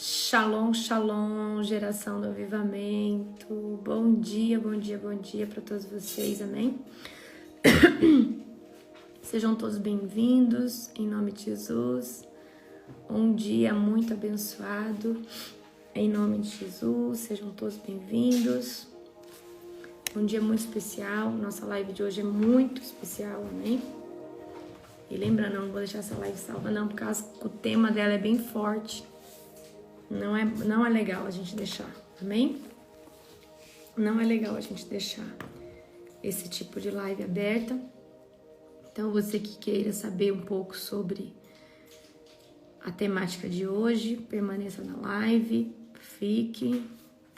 Shalom, shalom, geração do avivamento. Bom dia, bom dia, bom dia para todos vocês, amém? Sejam todos bem-vindos, em nome de Jesus. Um dia muito abençoado, em nome de Jesus. Sejam todos bem-vindos. Um dia muito especial, nossa live de hoje é muito especial, amém? E lembrando, eu não vou deixar essa live salva não, por causa que o tema dela é bem forte. Não é legal a gente deixar, amém? Não é legal a gente deixar esse tipo de live aberta. Então, você que queira saber um pouco sobre a temática de hoje, permaneça na live, fique,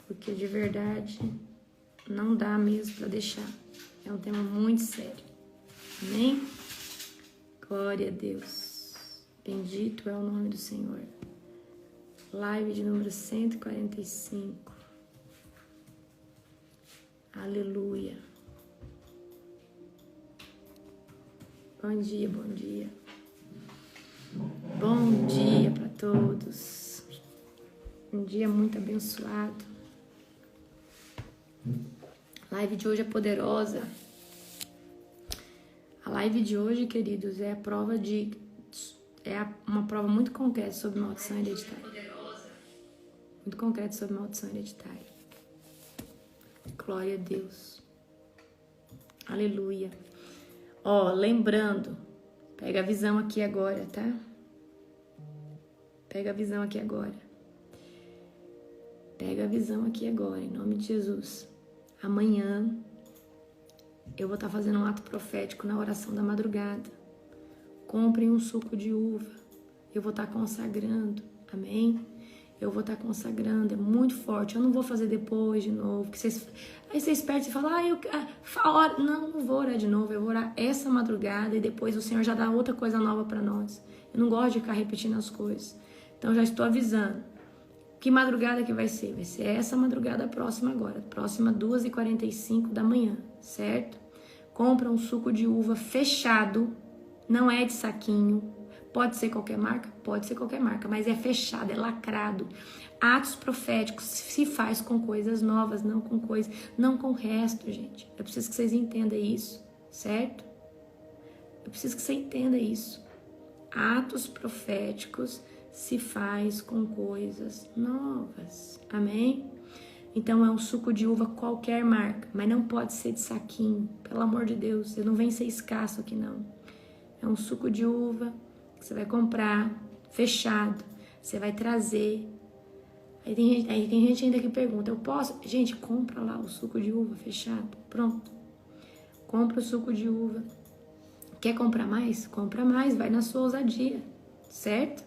porque de verdade não dá mesmo para deixar. É um tema muito sério, amém? Glória a Deus. Bendito é o nome do Senhor. Live de número 145. Aleluia. Bom dia, bom dia. Bom dia para todos. Um dia muito abençoado. A live de hoje é poderosa. A live de hoje, queridos, é uma prova muito concreta sobre maldição hereditária. Muito concreto sobre maldição hereditária. Glória a Deus. Aleluia. Ó, lembrando, pega a visão aqui agora, tá? Pega a visão aqui agora. Pega a visão aqui agora, em nome de Jesus. Amanhã eu vou estar fazendo um ato profético na oração da madrugada. Comprem um suco de uva. Eu vou estar consagrando, amém? Eu vou estar consagrando, é muito forte. Eu não vou fazer depois de novo. Aí vocês perdem e falam, não vou orar de novo. Eu vou orar essa madrugada e depois o Senhor já dá outra coisa nova para nós. Eu não gosto de ficar repetindo as coisas. Então já estou avisando. Que madrugada que vai ser? Vai ser essa madrugada próxima agora. Próxima 2h45 da manhã, certo? Compra um suco de uva fechado. Não é de saquinho. Pode ser qualquer marca? Pode ser qualquer marca, mas é fechado, é lacrado. Atos proféticos se faz com coisas novas, não com o resto, gente. Eu preciso que vocês entendam isso, certo? Eu preciso que você entenda isso. Atos proféticos se faz com coisas novas, amém? Então é um suco de uva qualquer marca, mas não pode ser de saquinho, pelo amor de Deus. Eu não venho ser escasso aqui não. É um suco de uva. Você vai comprar fechado, você vai trazer. Aí tem gente ainda que pergunta, eu posso? Gente, compra lá o suco de uva fechado, pronto. Compra o suco de uva. Quer comprar mais? Compra mais, vai na sua ousadia, certo?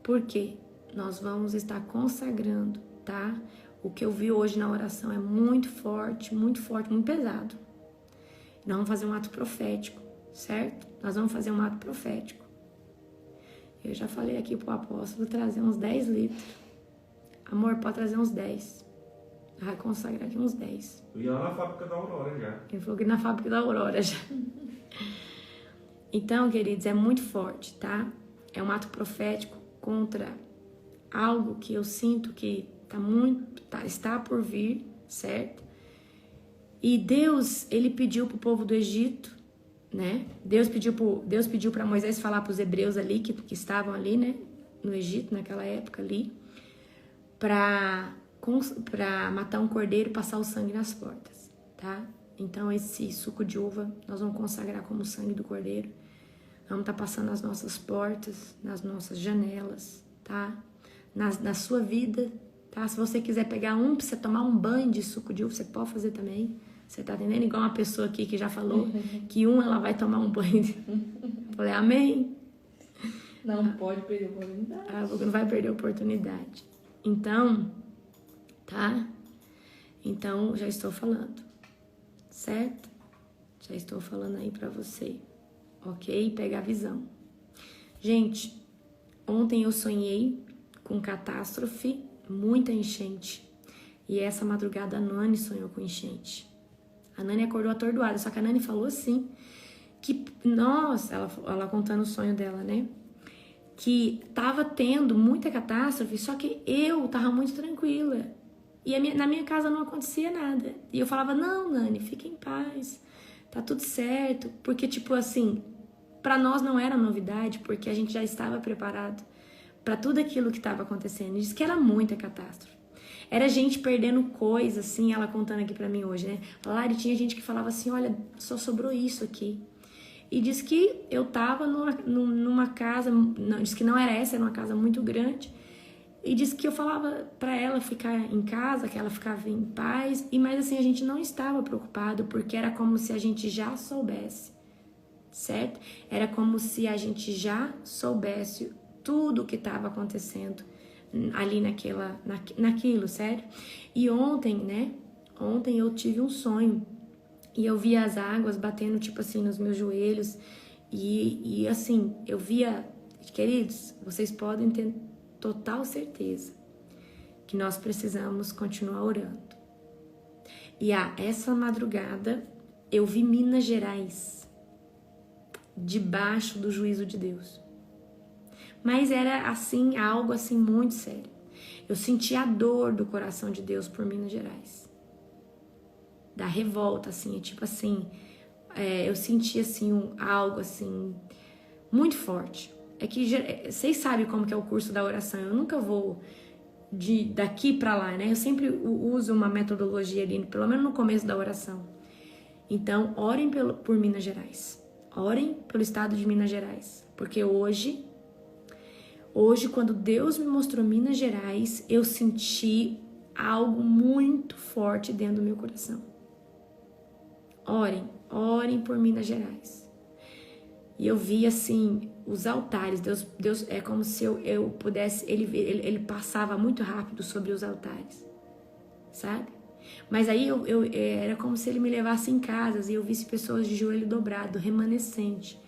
Por quê? Nós vamos estar consagrando, tá? O que eu vi hoje na oração é muito forte, muito pesado. Nós vamos fazer um ato profético, certo? Nós vamos fazer um ato profético. Eu já falei aqui pro apóstolo trazer uns 10 litros. Amor, pode trazer uns 10. Vai consagrar aqui uns 10. Eu ia lá na fábrica da Aurora já. Ele falou que na fábrica da Aurora já. Então, queridos, é muito forte, tá? É um ato profético contra algo que eu sinto que está por vir, certo? E Deus, ele pediu pro povo do Egito, né? Deus pediu para Moisés falar para os hebreus ali que estavam ali, né, no Egito naquela época ali, para matar um cordeiro e passar o sangue nas portas, tá? Então esse suco de uva nós vamos consagrar como sangue do cordeiro. Vamos estar passando nas nossas portas, nas nossas janelas, tá? Na sua vida, tá? Se você quiser pegar para você tomar um banho de suco de uva, você pode fazer também. Você tá entendendo? Igual uma pessoa aqui que já falou que ela vai tomar um banho. Falei, amém? Não pode perder a oportunidade. Não vai perder a oportunidade. Então, tá? Então, já estou falando. Certo? Já estou falando aí pra você. Ok? Pega a visão. Gente, ontem eu sonhei com catástrofe, muita enchente. E essa madrugada a Nani sonhou com enchente. A Nani acordou atordoada, só que a Nani falou assim, que, nossa, ela contando o sonho dela, né? que tava tendo muita catástrofe, só que eu tava muito tranquila. E na minha casa não acontecia nada. E eu falava, não, Nani, fica em paz, tá tudo certo. Porque, tipo assim, pra nós não era novidade, porque a gente já estava preparado pra tudo aquilo que tava acontecendo. E diz que era muita catástrofe. Era gente perdendo coisa, assim, ela contando aqui pra mim hoje, né? Lari, tinha gente que falava assim, olha, só sobrou isso aqui. E diz que eu tava numa casa, não, diz que não era essa, era uma casa muito grande. E diz que eu falava pra ela ficar em casa, que ela ficava em paz. Mas assim, a gente não estava preocupado, porque era como se a gente já soubesse, certo? Era como se a gente já soubesse tudo o que estava acontecendo ali naquilo, certo? E ontem, né? Ontem eu tive um sonho. E eu via as águas batendo, tipo assim, nos meus joelhos. E assim, eu via... Queridos, vocês podem ter total certeza que nós precisamos continuar orando. E essa madrugada, eu vi Minas Gerais debaixo do juízo de Deus. Mas era assim, algo assim muito sério. Eu senti a dor do coração de Deus por Minas Gerais. Da revolta, assim, tipo assim, eu senti, assim, algo, assim, muito forte. É que vocês sabem como que é o curso da oração, eu nunca vou daqui pra lá, né? Eu sempre uso uma metodologia ali, pelo menos no começo da oração. Então, orem por Minas Gerais, orem pelo estado de Minas Gerais, porque hoje, quando Deus me mostrou Minas Gerais, eu senti algo muito forte dentro do meu coração. Orem por Minas Gerais. E eu vi assim, os altares, Deus é como se eu pudesse, ele passava muito rápido sobre os altares, sabe? Mas aí era como se ele me levasse em casas e eu visse pessoas de joelho dobrado, remanescente.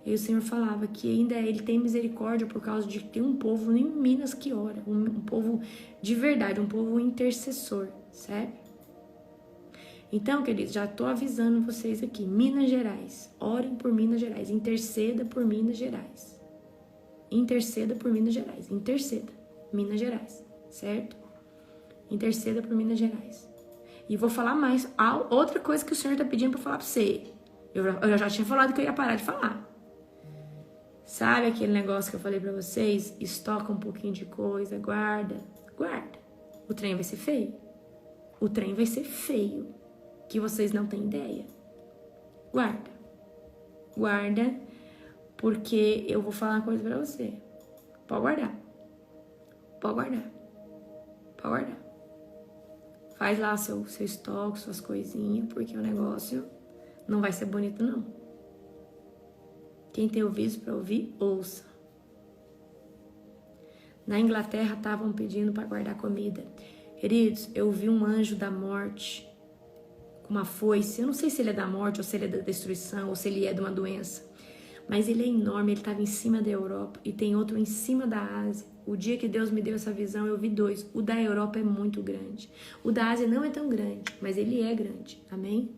E o Senhor falava que ainda ele tem misericórdia por causa de ter um povo em Minas que ora, um povo de verdade, um povo intercessor, certo? Então, queridos, já estou avisando vocês aqui. Minas Gerais. Orem por Minas Gerais. Interceda por Minas Gerais. Interceda por Minas Gerais. Interceda. Minas Gerais. Certo? Interceda por Minas Gerais. E vou falar mais. Outra coisa que o Senhor está pedindo para falar para você. Eu já tinha falado que eu ia parar de falar. Sabe aquele negócio que eu falei para vocês? Estoca um pouquinho de coisa. Guarda. Guarda. O trem vai ser feio. O trem vai ser feio. Que vocês não têm ideia. Guarda. Guarda, porque eu vou falar uma coisa pra você. Pode guardar. Pode guardar. Pode guardar. Faz lá seu estoque, suas coisinhas, porque o negócio não vai ser bonito, não. Quem tem ouvido pra ouvir, ouça. Na Inglaterra estavam pedindo para guardar comida. Queridos, eu vi um anjo da morte com uma foice. Eu não sei se ele é da morte, ou se ele é da destruição, ou se ele é de uma doença. Mas ele é enorme, ele estava em cima da Europa e tem outro em cima da Ásia. O dia que Deus me deu essa visão, eu vi dois. O da Europa é muito grande. O da Ásia não é tão grande, mas ele é grande. Amém?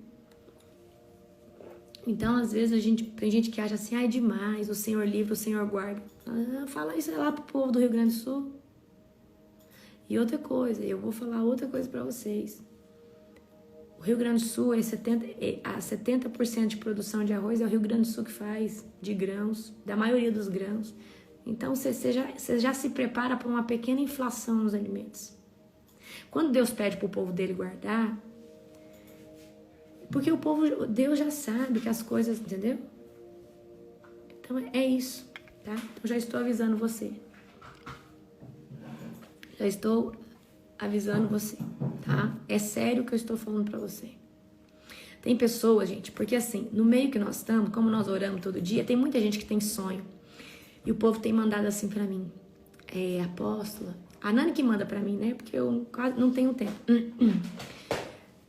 Então, às vezes, tem gente que acha assim, é demais, o Senhor livra, o Senhor guarda. Fala isso lá pro povo do Rio Grande do Sul. E outra coisa, eu vou falar outra coisa para vocês. O Rio Grande do Sul, 70% de produção de arroz é o Rio Grande do Sul que faz, de grãos, da maioria dos grãos. Então, você já se prepara para uma pequena inflação nos alimentos. Quando Deus pede para o povo dele guardar, porque Deus já sabe que as coisas, entendeu? Então, é isso, tá? Então, já estou avisando você. Já estou avisando você, tá? É sério o que eu estou falando pra você. Tem pessoas, gente, porque assim, no meio que nós estamos, como nós oramos todo dia, tem muita gente que tem sonho. E o povo tem mandado assim pra mim. Apóstola, a Nani que manda pra mim, né? Porque eu quase não tenho tempo.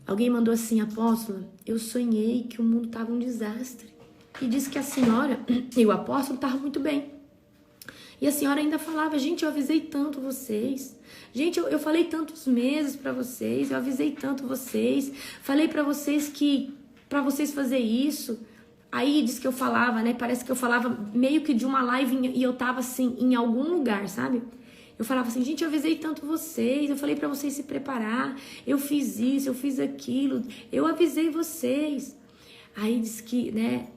Alguém mandou assim, apóstola, eu sonhei que o mundo tava um desastre. E disse que a senhora e o apóstolo estavam muito bem. E a senhora ainda falava, gente, eu avisei tanto vocês. Gente, eu falei tantos meses pra vocês, eu avisei tanto vocês. Falei pra vocês que pra vocês fazer isso. Aí diz que eu falava, né? Parece que eu falava meio que de uma live e eu tava assim, em algum lugar, sabe? Eu falava assim, gente, eu avisei tanto vocês, eu falei pra vocês se preparar, eu fiz isso, eu fiz aquilo, eu avisei vocês. Aí diz que, né?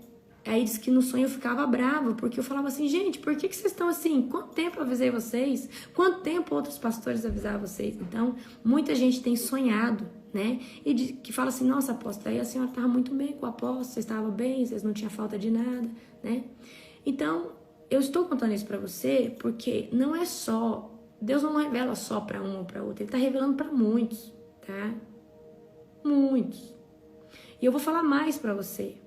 Aí diz que no sonho eu ficava brava, porque eu falava assim, gente, por que vocês estão assim? Quanto tempo eu avisei vocês? Quanto tempo outros pastores avisaram vocês? Então, muita gente tem sonhado, né? E que fala assim, nossa, apóstolo, aí a senhora estava muito bem com o apóstolo, vocês estavam bem, vocês não tinham falta de nada, né? Então, eu estou contando isso para você porque não é só, Deus não revela só para um ou para outro, Ele está revelando para muitos, tá? Muitos. E eu vou falar mais para você.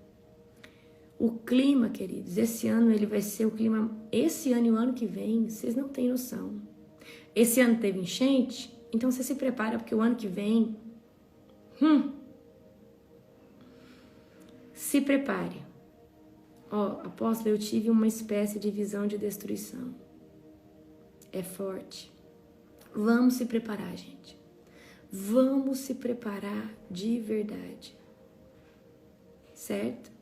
O clima, queridos, esse ano ele vai ser o clima, esse ano e o ano que vem, vocês não têm noção. Esse ano teve enchente, então você se prepara porque o ano que vem, se prepare. Ó, apóstolo, eu tive uma espécie de visão de destruição. É forte. Vamos se preparar, gente. Vamos se preparar de verdade. Certo?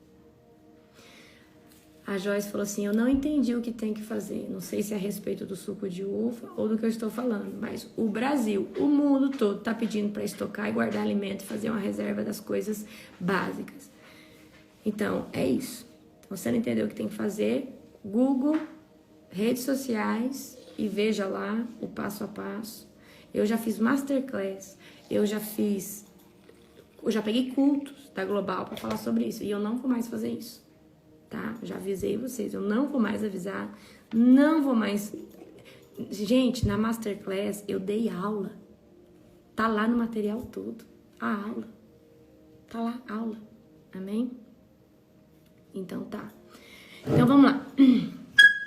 A Joyce falou assim, eu não entendi o que tem que fazer. Não sei se é a respeito do suco de uva ou do que eu estou falando, mas o Brasil, o mundo todo está pedindo para estocar e guardar alimento e fazer uma reserva das coisas básicas. Então, é isso. Então, você não entendeu o que tem que fazer? Google, redes sociais e veja lá o passo a passo. Eu já fiz masterclass, eu já peguei cultos da Global para falar sobre isso e eu não vou mais fazer isso. Tá? Já avisei vocês, eu não vou mais avisar, não vou mais... Gente, na Masterclass eu dei aula, tá lá no material todo, a aula, tá lá, aula, amém? Então tá, então vamos lá.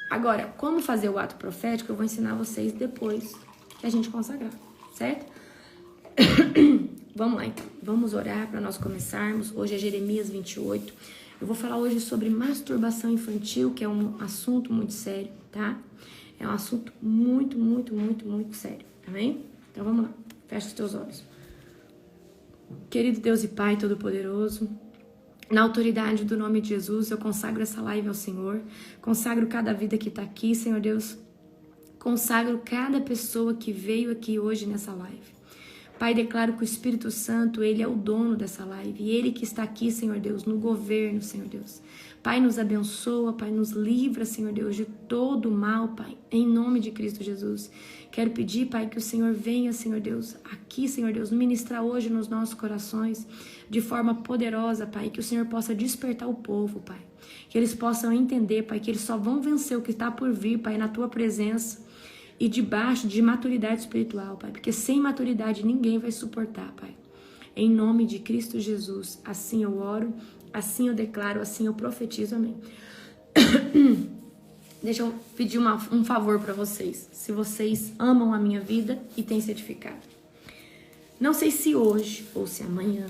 Agora, como fazer o ato profético, eu vou ensinar vocês depois que a gente consagrar, certo? Vamos lá então, vamos orar para nós começarmos. Hoje é Jeremias 28. Eu vou falar hoje sobre masturbação infantil, que é um assunto muito sério, tá? É um assunto muito, muito, muito, muito sério, amém? Então vamos lá, fecha os teus olhos. Querido Deus e Pai Todo-Poderoso, na autoridade do nome de Jesus, eu consagro essa live ao Senhor, consagro cada vida que está aqui, Senhor Deus, consagro cada pessoa que veio aqui hoje nessa live. Pai, declaro que o Espírito Santo, Ele é o dono dessa live. E Ele que está aqui, Senhor Deus, no governo, Senhor Deus. Pai, nos abençoa, Pai, nos livra, Senhor Deus, de todo o mal, Pai, em nome de Cristo Jesus. Quero pedir, Pai, que o Senhor venha, Senhor Deus, aqui, Senhor Deus, ministrar hoje nos nossos corações de forma poderosa, Pai, que o Senhor possa despertar o povo, Pai. Que eles possam entender, Pai, que eles só vão vencer o que está por vir, Pai, na Tua presença. E debaixo de maturidade espiritual, Pai. Porque sem maturidade ninguém vai suportar, Pai. Em nome de Cristo Jesus, assim eu oro, assim eu declaro, assim eu profetizo, amém. Deixa eu pedir um favor para vocês. Se vocês amam a minha vida e têm se edificado. Não sei se hoje ou se amanhã,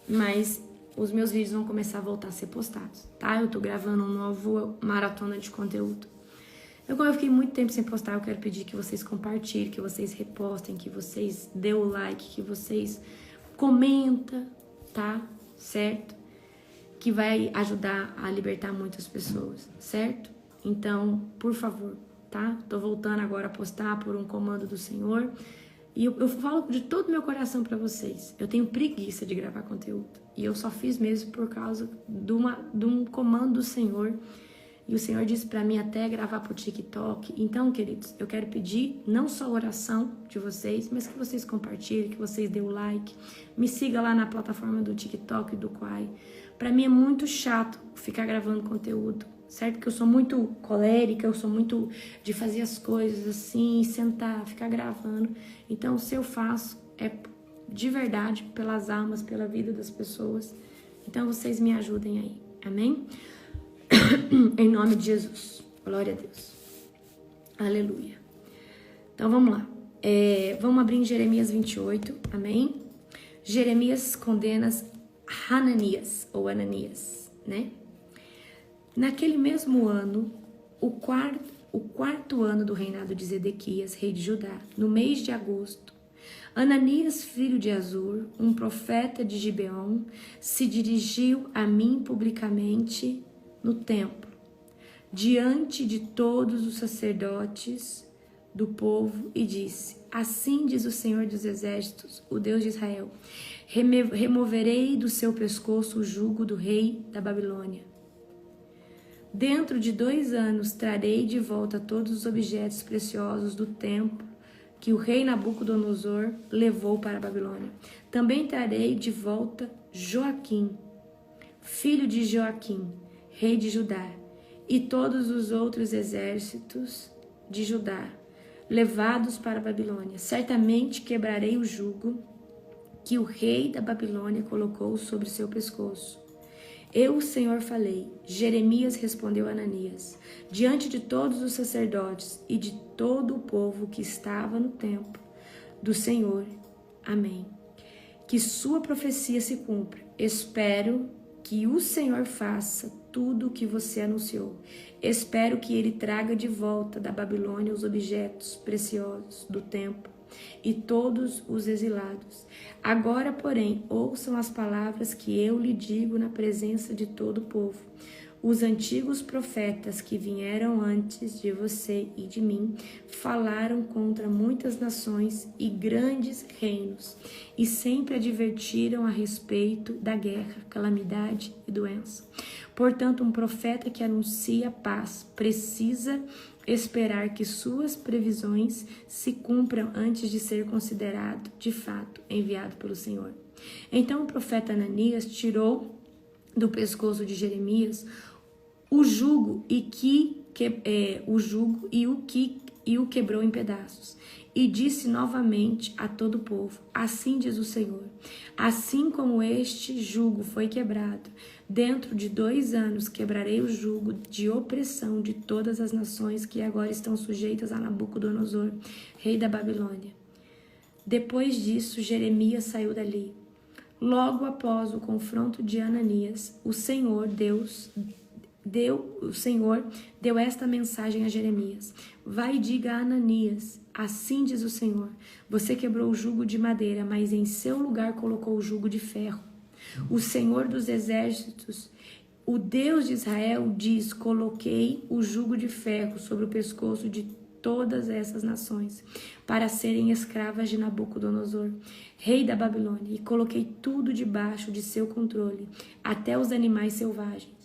mas os meus vídeos vão começar a voltar a ser postados, tá? Eu tô gravando um novo maratona de conteúdo. Como eu fiquei muito tempo sem postar, eu quero pedir que vocês compartilhem, que vocês repostem, que vocês dêem o like, que vocês comentem, tá? Certo? Que vai ajudar a libertar muitas pessoas, certo? Então, por favor, tá? Tô voltando agora a postar por um comando do Senhor. E eu falo de todo o meu coração pra vocês. Eu tenho preguiça de gravar conteúdo. E eu só fiz mesmo por causa de um comando do Senhor. E o Senhor disse para mim até gravar pro TikTok. Então, queridos, eu quero pedir não só a oração de vocês, mas que vocês compartilhem, que vocês dêem o like. Me siga lá na plataforma do TikTok e do Quai. Para mim é muito chato ficar gravando conteúdo, certo? Porque eu sou muito colérica, eu sou muito de fazer as coisas assim, sentar, ficar gravando. Então, se eu faço, é de verdade, pelas almas, pela vida das pessoas. Então, vocês me ajudem aí, amém? Em nome de Jesus. Glória a Deus. Aleluia. Então vamos lá. Vamos abrir em Jeremias 28. Amém? Jeremias condena Hananias ou Ananias, né? Naquele mesmo ano, o quarto ano do reinado de Zedequias, rei de Judá, no mês de agosto, Ananias, filho de Azur, um profeta de Gibeon, se dirigiu a mim publicamente no templo, diante de todos os sacerdotes do povo, e disse: assim diz o Senhor dos Exércitos, o Deus de Israel: removerei do seu pescoço o jugo do rei da Babilônia. Dentro de 2 anos trarei de volta todos os objetos preciosos do templo que o rei Nabucodonosor levou para a Babilônia. Também trarei de volta Joaquim, filho de Joaquim, rei de Judá, e todos os outros exércitos de Judá, levados para a Babilônia. Certamente quebrarei o jugo que o rei da Babilônia colocou sobre seu pescoço. Eu, o Senhor, falei. Jeremias respondeu a Ananias, diante de todos os sacerdotes e de todo o povo que estava no templo do Senhor. Amém. Que sua profecia se cumpra. Espero que o Senhor faça tudo o que você anunciou. Espero que ele traga de volta da Babilônia os objetos preciosos do templo e todos os exilados. Agora, porém, ouçam as palavras que eu lhe digo na presença de todo o povo. Os antigos profetas que vieram antes de você e de mim falaram contra muitas nações e grandes reinos e sempre advertiram a respeito da guerra, calamidade e doença. Portanto, um profeta que anuncia paz precisa esperar que suas previsões se cumpram antes de ser considerado, de fato, enviado pelo Senhor. Então o profeta Ananias tirou do pescoço de Jeremias o jugo e o quebrou em pedaços. E disse novamente a todo o povo: assim diz o Senhor, assim como este jugo foi quebrado, dentro de 2 anos quebrarei o jugo de opressão de todas as nações que agora estão sujeitas a Nabucodonosor, rei da Babilônia. Depois disso, Jeremias saiu dali. Logo após o confronto de Ananias, o Senhor deu esta mensagem a Jeremias: vai e diga a Ananias, assim diz o Senhor, você quebrou o jugo de madeira, mas em seu lugar colocou o jugo de ferro. O Senhor dos Exércitos, o Deus de Israel, diz: coloquei o jugo de ferro sobre o pescoço de todas essas nações, para serem escravas de Nabucodonosor, rei da Babilônia, e coloquei tudo debaixo de seu controle, até os animais selvagens.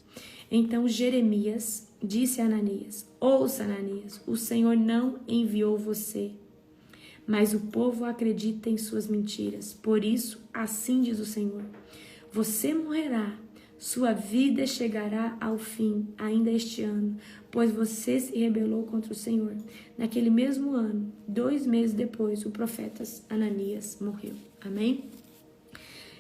Então Jeremias disse a Ananias: ouça, Ananias, o Senhor não enviou você, mas o povo acredita em suas mentiras. Por isso, assim diz o Senhor: você morrerá, sua vida chegará ao fim ainda este ano, pois você se rebelou contra o Senhor. Naquele mesmo ano, 2 meses depois, o profeta Ananias morreu. Amém?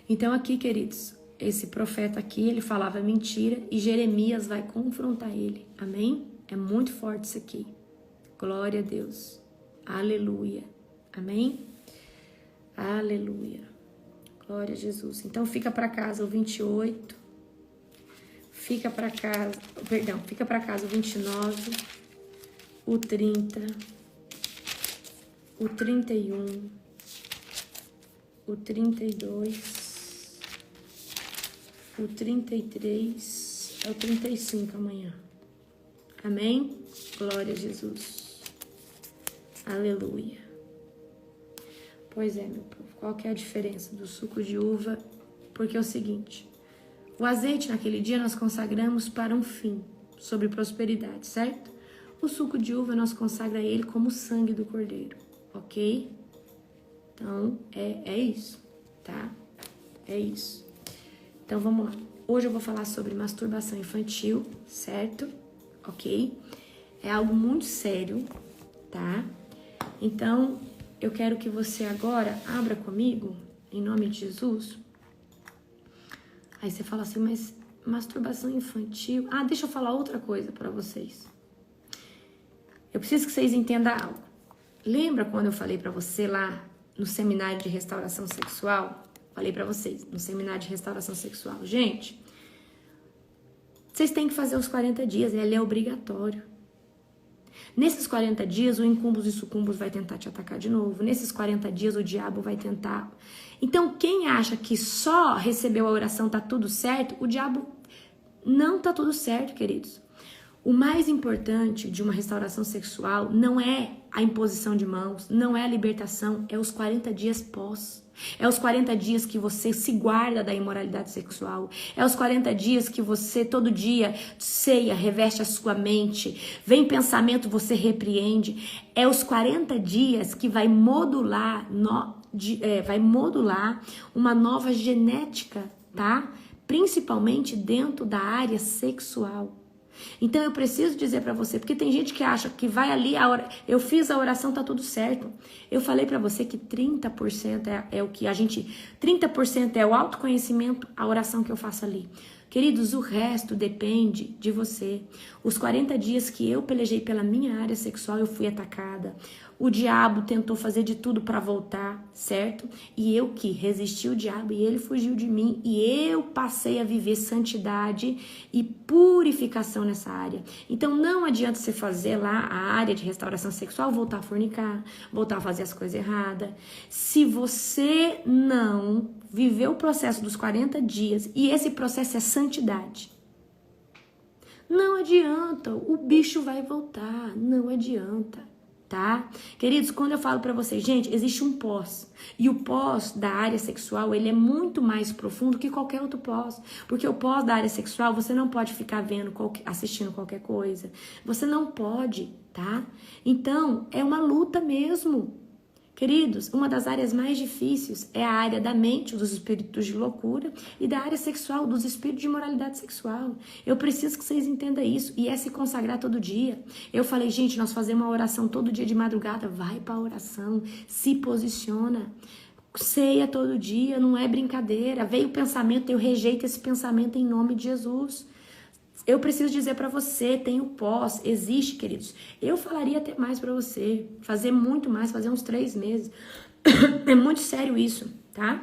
Então aqui, queridos, esse profeta aqui, ele falava mentira e Jeremias vai confrontar ele. Amém? É muito forte isso aqui. Glória a Deus. Aleluia. Amém? Aleluia. Glória a Jesus. Então fica para casa o 28. Fica para casa o 29, o 30, o 31, o 32, o 33, é o 35 amanhã. Amém? Glória a Jesus. Aleluia. Pois é, meu povo, qual que é a diferença do suco de uva? Porque é o seguinte: o azeite naquele dia nós consagramos para um fim, sobre prosperidade, certo? O suco de uva nós consagra ele como o sangue do cordeiro, ok? Então, é isso, tá? É isso. Então, vamos lá. Hoje eu vou falar sobre masturbação infantil, certo? Ok? É algo muito sério, tá? Então, eu quero que você agora abra comigo, em nome de Jesus. Aí você fala assim, mas masturbação infantil... Ah, deixa eu falar outra coisa para vocês. Eu preciso que vocês entendam algo. Lembra quando eu falei para você lá no seminário de restauração sexual? Falei para vocês, no seminário de restauração sexual. Gente, vocês têm que fazer os 40 dias, ele é obrigatório. Nesses 40 dias, o incúmbus e sucumbus vai tentar te atacar de novo. Nesses 40 dias, o diabo vai tentar. Então, quem acha que só recebeu a oração tá tudo certo, o diabo não tá tudo certo, queridos. O mais importante de uma restauração sexual não é a imposição de mãos, não é a libertação, é os 40 dias pós. É os 40 dias que você se guarda da imoralidade sexual. É os 40 dias que você todo dia ceia, reveste a sua mente. Vem pensamento, você repreende. É os 40 dias que vai modular uma nova genética, tá? Principalmente dentro da área sexual. Então eu preciso dizer pra você, porque tem gente que acha que vai ali, eu fiz a oração, tá tudo certo. Eu falei pra você que 30% é o que a gente, 30% é o autoconhecimento, a oração que eu faço ali. Queridos, o resto depende de você. Os 40 dias que eu pelejei pela minha área sexual, eu fui atacada. O diabo tentou fazer de tudo para voltar, certo? E eu que resisti o diabo e ele fugiu de mim. E eu passei a viver santidade e purificação nessa área. Então não adianta você fazer lá a área de restauração sexual, voltar a fornicar, voltar a fazer as coisas erradas. Se você não viver o processo dos 40 dias, e esse processo é santidade, não adianta, o bicho vai voltar, não adianta. Tá? Queridos, quando eu falo pra vocês, gente, existe um pós. E o pós da área sexual, ele é muito mais profundo que qualquer outro pós. Porque o pós da área sexual, você não pode ficar assistindo qualquer coisa. Você não pode, tá? Então, é uma luta mesmo. Queridos, uma das áreas mais difíceis é a área da mente, dos espíritos de loucura, e da área sexual, dos espíritos de imoralidade sexual. Eu preciso que vocês entendam isso, e é se consagrar todo dia. Eu falei, gente, nós fazemos uma oração todo dia de madrugada, vai pra oração, se posiciona. Ceia todo dia, não é brincadeira. Veio o pensamento, eu rejeito esse pensamento em nome de Jesus. Eu preciso dizer pra você, tem o pós, existe, queridos. Eu falaria até mais pra você, fazer muito mais, fazer uns 3 meses. É muito sério isso, tá?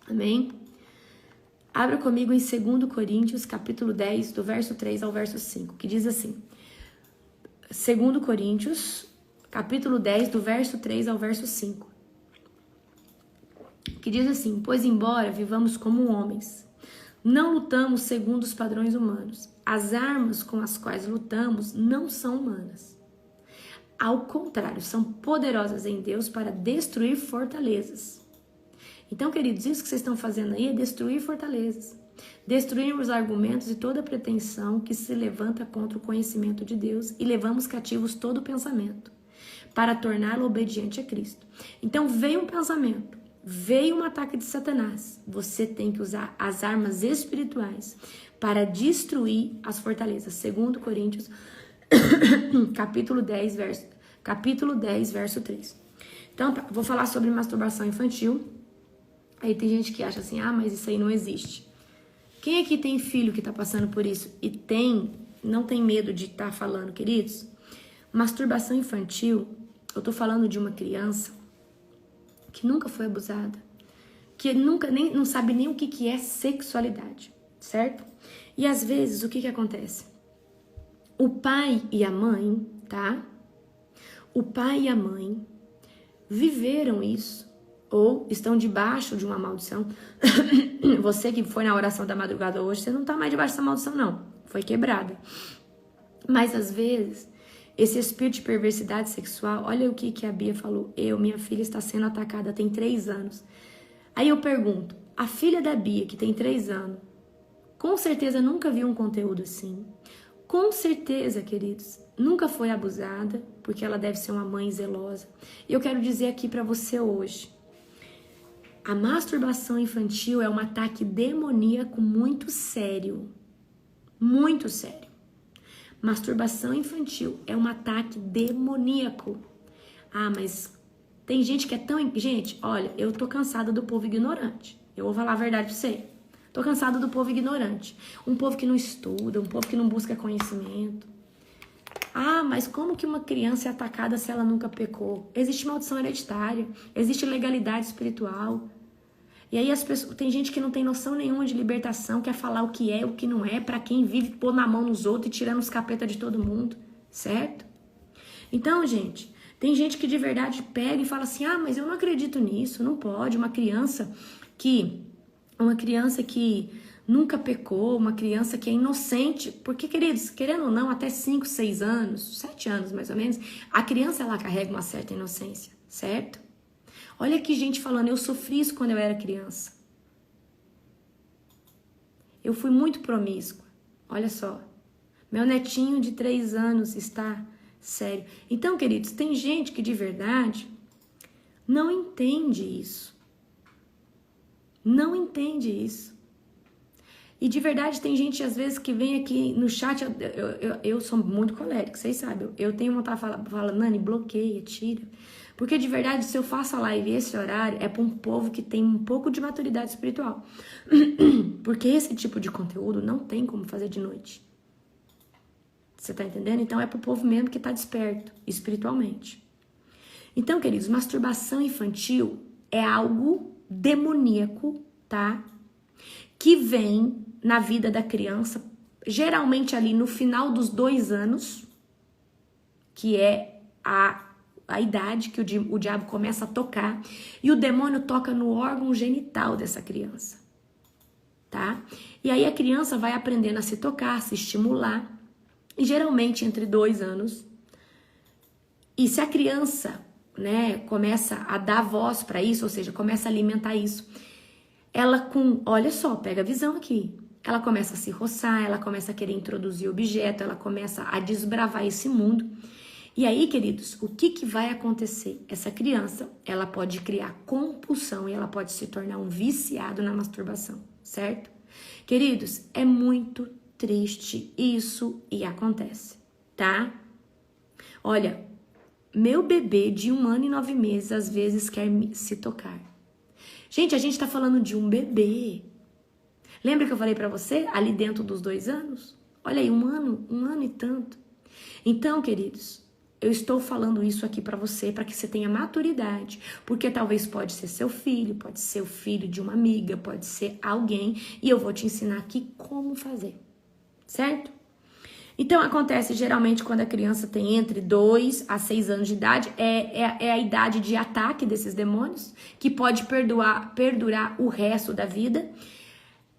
Amém? Abra comigo em 2 Coríntios, capítulo 10, do verso 3 ao verso 5, que diz assim. 2 Coríntios, capítulo 10, do verso 3 ao verso 5. Que diz assim, pois embora vivamos como homens, não lutamos segundo os padrões humanos. As armas com as quais lutamos não são humanas. Ao contrário, são poderosas em Deus para destruir fortalezas. Então, queridos, isso que vocês estão fazendo aí é destruir fortalezas. Destruir os argumentos e toda pretensão que se levanta contra o conhecimento de Deus e levamos cativos todo pensamento para torná-lo obediente a Cristo. Então, veio um pensamento. Veio um ataque de Satanás. Você tem que usar as armas espirituais para destruir as fortalezas. 2 Coríntios, capítulo 10, verso 3. Então, vou falar sobre masturbação infantil. Aí tem gente que acha assim, mas isso aí não existe. Quem aqui tem filho que está passando por isso e não tem medo de estar falando, queridos? Masturbação infantil, eu tô falando de uma criança que nunca foi abusada, que não sabe nem o que é sexualidade, certo? E às vezes, o que acontece? O pai e a mãe, tá? O pai e a mãe viveram isso, ou estão debaixo de uma maldição. Você que foi na oração da madrugada hoje, você não tá mais debaixo dessa maldição, não. Foi quebrada. Mas às vezes, esse espírito de perversidade sexual, olha o que a Bia falou. Minha filha está sendo atacada, tem 3 anos. Aí eu pergunto, a filha da Bia, que tem 3 anos, com certeza nunca viu um conteúdo assim. Com certeza, queridos, nunca foi abusada, porque ela deve ser uma mãe zelosa. E eu quero dizer aqui pra você hoje, a masturbação infantil é um ataque demoníaco muito sério. Muito sério. Masturbação infantil é um ataque demoníaco. Mas tem gente que é tão... Gente, olha, eu tô cansada do povo ignorante. Eu vou falar a verdade pra você. Tô cansada do povo ignorante. Um povo que não estuda, um povo que não busca conhecimento. Mas como que uma criança é atacada se ela nunca pecou? Existe maldição hereditária, existe legalidade espiritual. E aí tem gente que não tem noção nenhuma de libertação, quer falar o que é, o que não é, pra quem vive pôr na mão nos outros e tirando os capetas de todo mundo, certo? Então, gente, tem gente que de verdade pega e fala assim, ah, mas eu não acredito nisso, não pode. Uma criança que nunca pecou, uma criança que é inocente, porque, queridos, querendo ou não, até 5, 6 anos, 7 anos mais ou menos, a criança, ela carrega uma certa inocência, certo? Olha aqui gente falando, eu sofri isso quando eu era criança. Eu fui muito promíscua, olha só. Meu netinho de 3 anos está sério. Então, queridos, tem gente que de verdade não entende isso. Não entende isso. E de verdade tem gente às vezes que vem aqui no chat, eu sou muito colérica, vocês sabem. Eu tenho vontade de falar, Nani, bloqueia, tira. Porque de verdade, se eu faço a live esse horário, é para um povo que tem um pouco de maturidade espiritual. Porque esse tipo de conteúdo não tem como fazer de noite. Você tá entendendo? Então é pro povo mesmo que tá desperto, espiritualmente. Então, queridos, masturbação infantil é algo demoníaco, tá? Que vem na vida da criança, geralmente ali no final dos 2 anos, que é a idade que o diabo começa a tocar, e o demônio toca no órgão genital dessa criança, tá? E aí a criança vai aprendendo a se tocar, a se estimular, e geralmente entre 2 anos. E se a criança, né, começa a dar voz para isso, ou seja, começa a alimentar isso, ela olha só, pega a visão aqui. Ela começa a se roçar, ela começa a querer introduzir objeto, ela começa a desbravar esse mundo. E aí, queridos, o que vai acontecer? Essa criança, ela pode criar compulsão e ela pode se tornar um viciado na masturbação, certo? Queridos, é muito triste isso e acontece, tá? Olha, meu bebê de 1 ano e 9 meses às vezes quer se tocar. Gente, a gente tá falando de um bebê. Lembra que eu falei pra você? Ali dentro dos 2 anos? Olha aí, 1 ano e tanto. Então, queridos, eu estou falando isso aqui pra você, pra que você tenha maturidade. Porque talvez pode ser seu filho, pode ser o filho de uma amiga, pode ser alguém. E eu vou te ensinar aqui como fazer. Certo? Então, acontece geralmente quando a criança tem entre 2 a 6 anos de idade, é a idade de ataque desses demônios, que pode perdurar o resto da vida.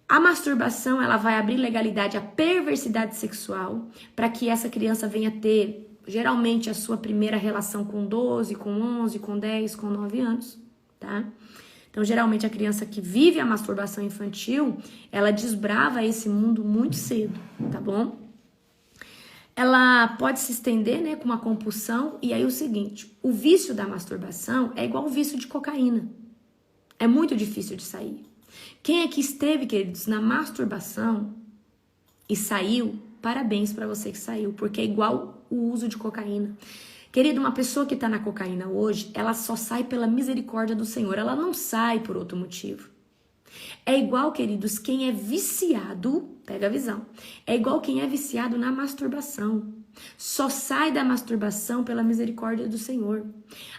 A masturbação, ela vai abrir legalidade à perversidade sexual, para que essa criança venha ter, geralmente, a sua primeira relação com 12, com 11, com 10, com 9 anos, tá? Então, geralmente, a criança que vive a masturbação infantil, ela desbrava esse mundo muito cedo, tá bom? Ela pode se estender, né, com uma compulsão. E aí o seguinte, o vício da masturbação é igual o vício de cocaína. É muito difícil de sair. Quem aqui esteve, queridos, na masturbação e saiu, parabéns pra você que saiu, porque é igual o uso de cocaína. Querido, uma pessoa que tá na cocaína hoje, ela só sai pela misericórdia do Senhor, ela não sai por outro motivo. É igual, queridos, quem é viciado, pega a visão, é igual quem é viciado na masturbação. Só sai da masturbação pela misericórdia do Senhor.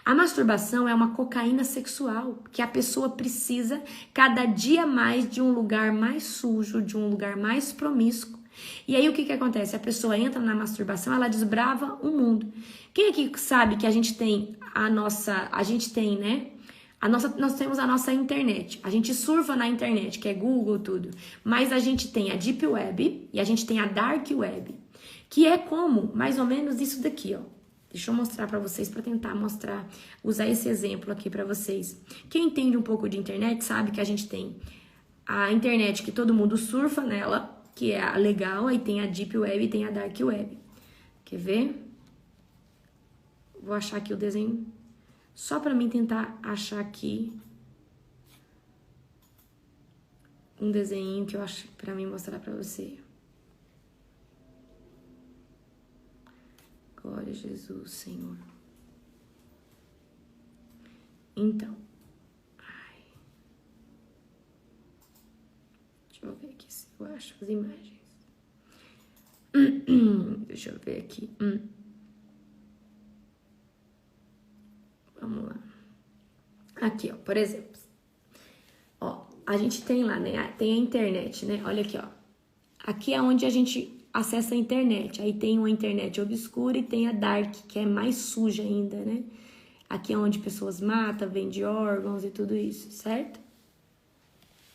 A masturbação é uma cocaína sexual, que a pessoa precisa cada dia mais de um lugar mais sujo, de um lugar mais promíscuo. E aí o que acontece? A pessoa entra na masturbação, ela desbrava o mundo. Quem aqui sabe que a gente tem né? Nós temos a nossa internet, a gente surfa na internet, que é Google, tudo. Mas a gente tem a Deep Web e a gente tem a Dark Web, que é como, mais ou menos isso daqui, ó. Deixa eu mostrar pra vocês, pra tentar usar esse exemplo aqui pra vocês. Quem entende um pouco de internet sabe que a gente tem a internet que todo mundo surfa nela, que é a legal, aí tem a Deep Web e tem a Dark Web. Quer ver? Vou achar aqui o desenho. Só pra mim tentar achar aqui um desenho que eu acho pra mim mostrar pra você. Glória a Jesus, Senhor. Então. Deixa eu ver aqui se eu acho as imagens. Deixa eu ver aqui. Vamos lá. Aqui, ó, por exemplo. Ó, a gente tem lá, né? Tem a internet, né? Olha aqui, ó. Aqui é onde a gente acessa a internet. Aí tem uma internet obscura e tem a dark, que é mais suja ainda, né? Aqui é onde pessoas matam, vendem órgãos e tudo isso, certo?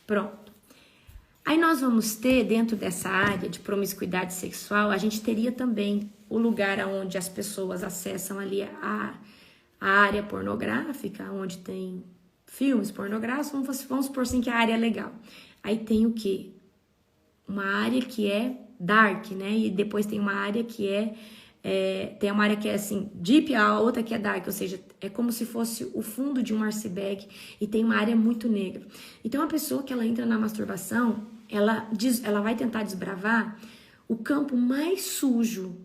Pronto. Aí nós vamos ter, dentro dessa área de promiscuidade sexual, a gente teria também o lugar onde as pessoas acessam ali a área pornográfica, onde tem filmes pornográficos, vamos supor assim que a área é legal. Aí tem o quê? Uma área que é dark, né? E depois tem uma área que tem uma área que é assim, deep, a outra que é dark, ou seja, é como se fosse o fundo de um iceberg e tem uma área muito negra. Então a pessoa que ela entra na masturbação, ela vai tentar desbravar o campo mais sujo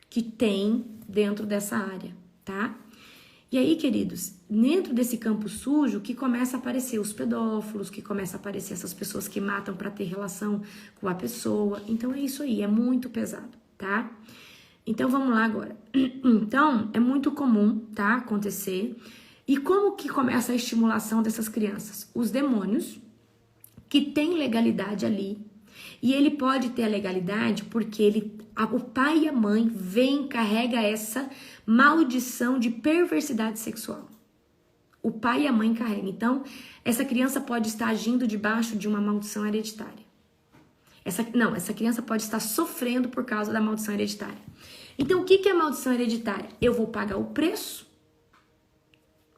que tem dentro dessa área, tá? E aí, queridos, dentro desse campo sujo que começa a aparecer os pedófilos, que começa a aparecer essas pessoas que matam para ter relação com a pessoa. Então é isso aí, é muito pesado, tá? Então vamos lá agora. Então é muito comum, tá, acontecer. E como que começa a estimulação dessas crianças? Os demônios que têm legalidade ali. E ele pode ter a legalidade porque o pai e a mãe carrega essa maldição de perversidade sexual. O pai e a mãe carregam. Então, essa criança pode estar agindo debaixo de uma maldição hereditária. Essa criança pode estar sofrendo por causa da maldição hereditária. Então, o que é maldição hereditária? Eu vou pagar o preço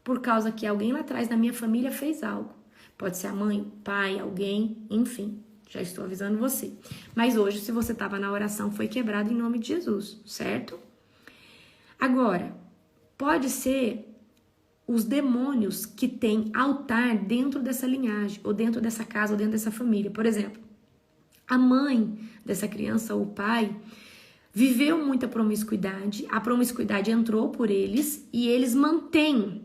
por causa que alguém lá atrás da minha família fez algo. Pode ser a mãe, o pai, alguém, enfim. Já estou avisando você. Mas hoje, se você estava na oração, foi quebrado em nome de Jesus, certo? Agora, pode ser os demônios que têm altar dentro dessa linhagem, ou dentro dessa casa, ou dentro dessa família. Por exemplo, a mãe dessa criança ou o pai viveu muita promiscuidade, a promiscuidade entrou por eles e eles mantêm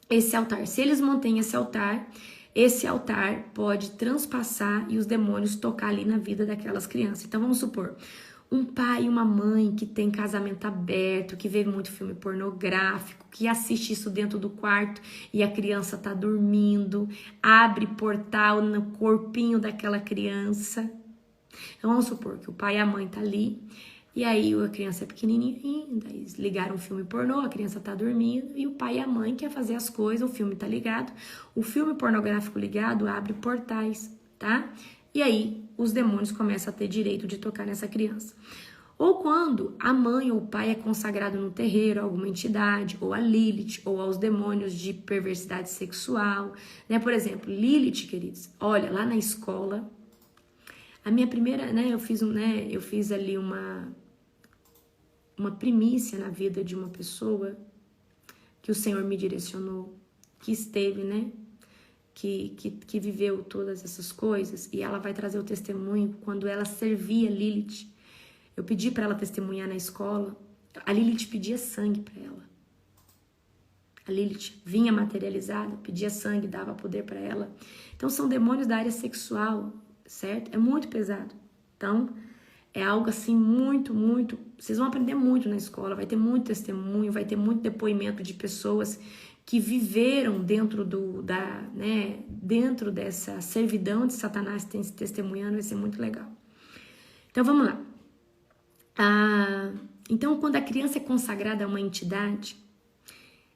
esse altar. Se eles mantêm esse altar pode transpassar e os demônios tocar ali na vida daquelas crianças. Então vamos supor, um pai e uma mãe que tem casamento aberto, que vê muito filme pornográfico, que assiste isso dentro do quarto e a criança tá dormindo, abre portal no corpinho daquela criança. Então vamos supor que o pai e a mãe tá ali, e aí a criança é pequenininha ainda, eles ligaram um filme pornô, a criança tá dormindo, e o pai e a mãe quer fazer as coisas, o filme tá ligado, o filme pornográfico ligado abre portais, tá? E aí os demônios começam a ter direito de tocar nessa criança. Ou quando a mãe ou o pai é consagrado no terreiro a alguma entidade, ou a Lilith, ou aos demônios de perversidade sexual, né? Por exemplo, Lilith, queridos, olha, lá na escola, a minha primeira, né, eu fiz ali uma primícia na vida de uma pessoa que o Senhor me direcionou, que esteve, né, que viveu todas essas coisas, e ela vai trazer o testemunho quando ela servia Lilith. Eu pedi para ela testemunhar na escola, a Lilith pedia sangue para ela. A Lilith vinha materializada, pedia sangue, dava poder para ela. Então são demônios da área sexual, certo? É muito pesado. Então, é algo assim muito, muito... Vocês vão aprender muito na escola, vai ter muito testemunho, vai ter muito depoimento de pessoas que viveram dentro dentro dessa servidão de Satanás testemunhando, vai ser muito legal. Então, vamos lá. Então, quando a criança é consagrada a uma entidade,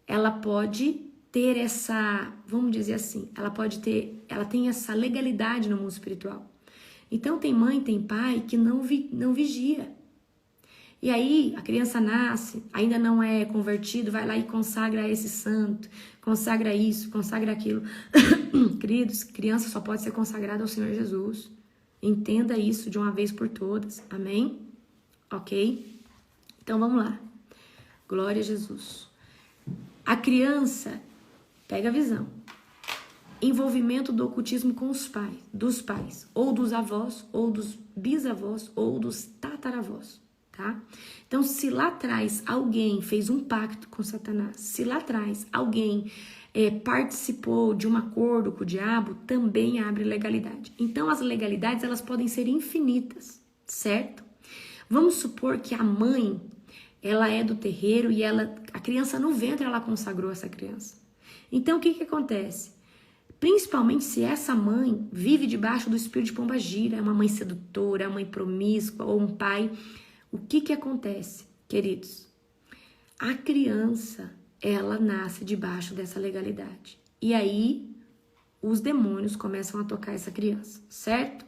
ela pode ter essa, vamos dizer assim, ela tem essa legalidade no mundo espiritual. Então tem mãe, tem pai que não vigia. E aí a criança nasce, ainda não é convertido, vai lá e consagra esse santo, consagra isso, consagra aquilo. Queridos, criança só pode ser consagrada ao Senhor Jesus. Entenda isso de uma vez por todas, amém? Ok? Então vamos lá. Glória a Jesus. A criança, pega a visão. Envolvimento do ocultismo com os pais, dos pais, ou dos avós, ou dos bisavós, ou dos tataravós, tá? Então, se lá atrás alguém fez um pacto com Satanás, se lá atrás alguém participou de um acordo com o diabo, também abre legalidade. Então, as legalidades, elas podem ser infinitas, certo? Vamos supor que a mãe, ela é do terreiro e a criança no ventre, ela consagrou essa criança. Então, o que acontece? Principalmente se essa mãe vive debaixo do espírito de pombagira, é uma mãe sedutora, uma mãe promíscua ou um pai. O que acontece, queridos? A criança, ela nasce debaixo dessa legalidade. E aí, os demônios começam a tocar essa criança, certo?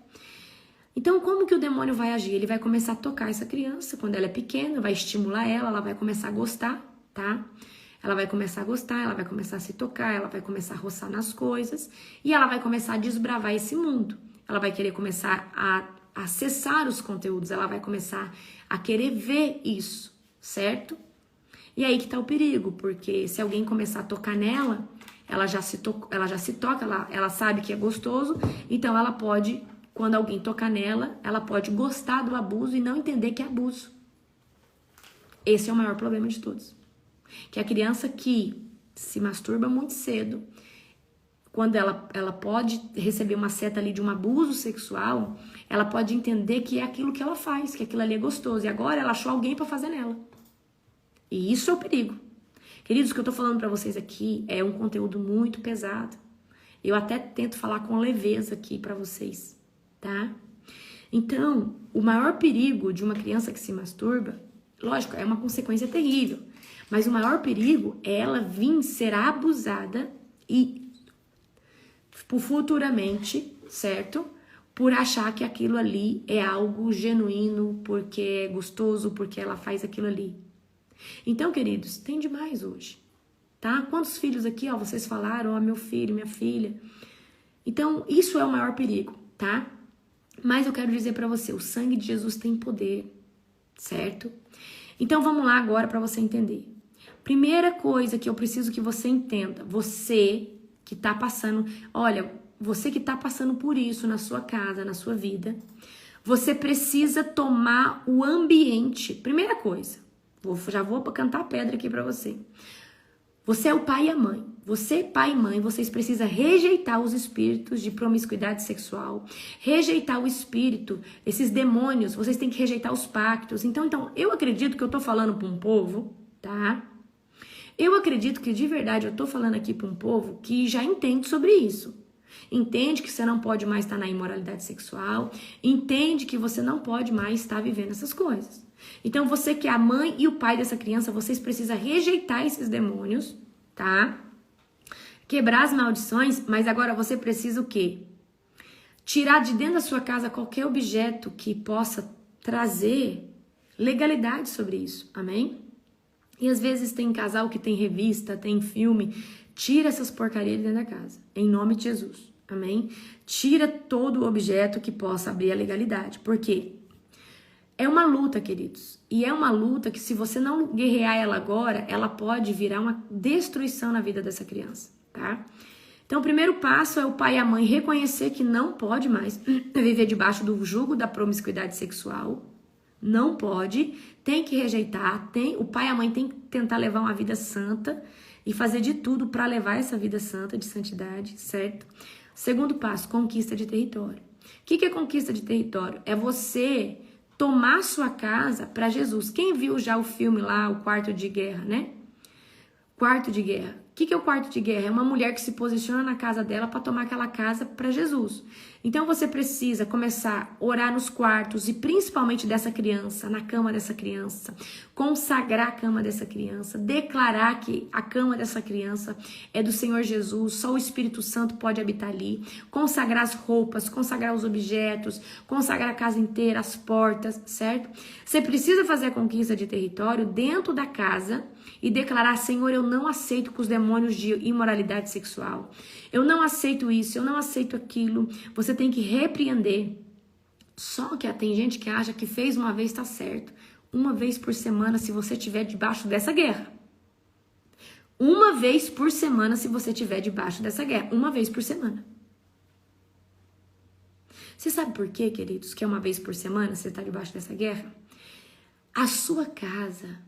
Então, como que o demônio vai agir? Ele vai começar a tocar essa criança quando ela é pequena, vai estimular ela vai começar a gostar, tá? Ela vai começar a gostar, ela vai começar a se tocar, ela vai começar a roçar nas coisas e ela vai começar a desbravar esse mundo. Ela vai querer começar a acessar os conteúdos, ela vai começar a querer ver isso, certo? E aí que tá o perigo, porque se alguém começar a tocar nela, ela já se toca, ela sabe que é gostoso, então ela pode, quando alguém tocar nela, ela pode gostar do abuso e não entender que é abuso. Esse é o maior problema de todos. Que a criança que se masturba muito cedo, quando ela pode receber uma seta ali de um abuso sexual, ela pode entender que é aquilo que ela faz, que aquilo ali é gostoso. E agora ela achou alguém para fazer nela. E isso é o perigo. Queridos, o que eu tô falando para vocês aqui é um conteúdo muito pesado. Eu até tento falar com leveza aqui para vocês, tá? Então, o maior perigo de uma criança que se masturba, lógico, é uma consequência terrível. Mas o maior perigo é ela vir ser abusada e futuramente, certo? Por achar que aquilo ali é algo genuíno, porque é gostoso, porque ela faz aquilo ali. Então, queridos, tem demais hoje, tá? Quantos filhos aqui, ó, vocês falaram, ó, meu filho, minha filha. Então, isso é o maior perigo, tá? Mas eu quero dizer pra você, o sangue de Jesus tem poder, certo? Então, vamos lá agora pra você entender. Primeira coisa que eu preciso que você entenda, você que tá passando, olha, você que tá passando por isso na sua casa, na sua vida, você precisa tomar o ambiente. Primeira coisa, já vou cantar pedra aqui pra você. Você é o pai e a mãe. Você, pai e mãe, vocês precisam rejeitar os espíritos de promiscuidade sexual, rejeitar o espírito, esses demônios, vocês têm que rejeitar os pactos. Então, eu acredito que eu tô falando pra um povo, tá? Eu acredito que de verdade eu tô falando aqui para um povo que já entende sobre isso. Entende que você não pode mais estar na imoralidade sexual, entende que você não pode mais estar vivendo essas coisas. Então você que é a mãe e o pai dessa criança, vocês precisam rejeitar esses demônios, tá? Quebrar as maldições, mas agora você precisa o quê? Tirar de dentro da sua casa qualquer objeto que possa trazer legalidade sobre isso, amém? E às vezes tem casal que tem revista, tem filme. Tira essas porcarias de dentro da casa. Em nome de Jesus. Amém? Tira todo objeto que possa abrir a legalidade. Por quê? É uma luta, queridos. E é uma luta que se você não guerrear ela agora, ela pode virar uma destruição na vida dessa criança, tá? Então o primeiro passo é o pai e a mãe reconhecer que não pode mais viver debaixo do jugo da promiscuidade sexual. Não pode, tem que rejeitar, o pai e a mãe tem que tentar levar uma vida santa e fazer de tudo para levar essa vida santa, de santidade, certo? Segundo passo, conquista de território. O que é conquista de território? É você tomar sua casa para Jesus. Quem viu já o filme lá, o Quarto de Guerra, né? Quarto de Guerra. O que é o quarto de guerra? É uma mulher que se posiciona na casa dela para tomar aquela casa para Jesus. Então você precisa começar a orar nos quartos e principalmente dessa criança, na cama dessa criança, consagrar a cama dessa criança, declarar que a cama dessa criança é do Senhor Jesus, só o Espírito Santo pode habitar ali, consagrar as roupas, consagrar os objetos, consagrar a casa inteira, as portas, certo? Você precisa fazer a conquista de território dentro da casa e declarar, Senhor, eu não aceito com os demônios de imoralidade sexual. Eu não aceito isso, eu não aceito aquilo. Você tem que repreender. Só que tem gente que acha que fez uma vez tá certo. Uma vez por semana, se você estiver debaixo dessa guerra. Uma vez por semana, se você estiver debaixo dessa guerra. Uma vez por semana. Você sabe por quê, queridos, que é uma vez por semana você está debaixo dessa guerra? A sua casa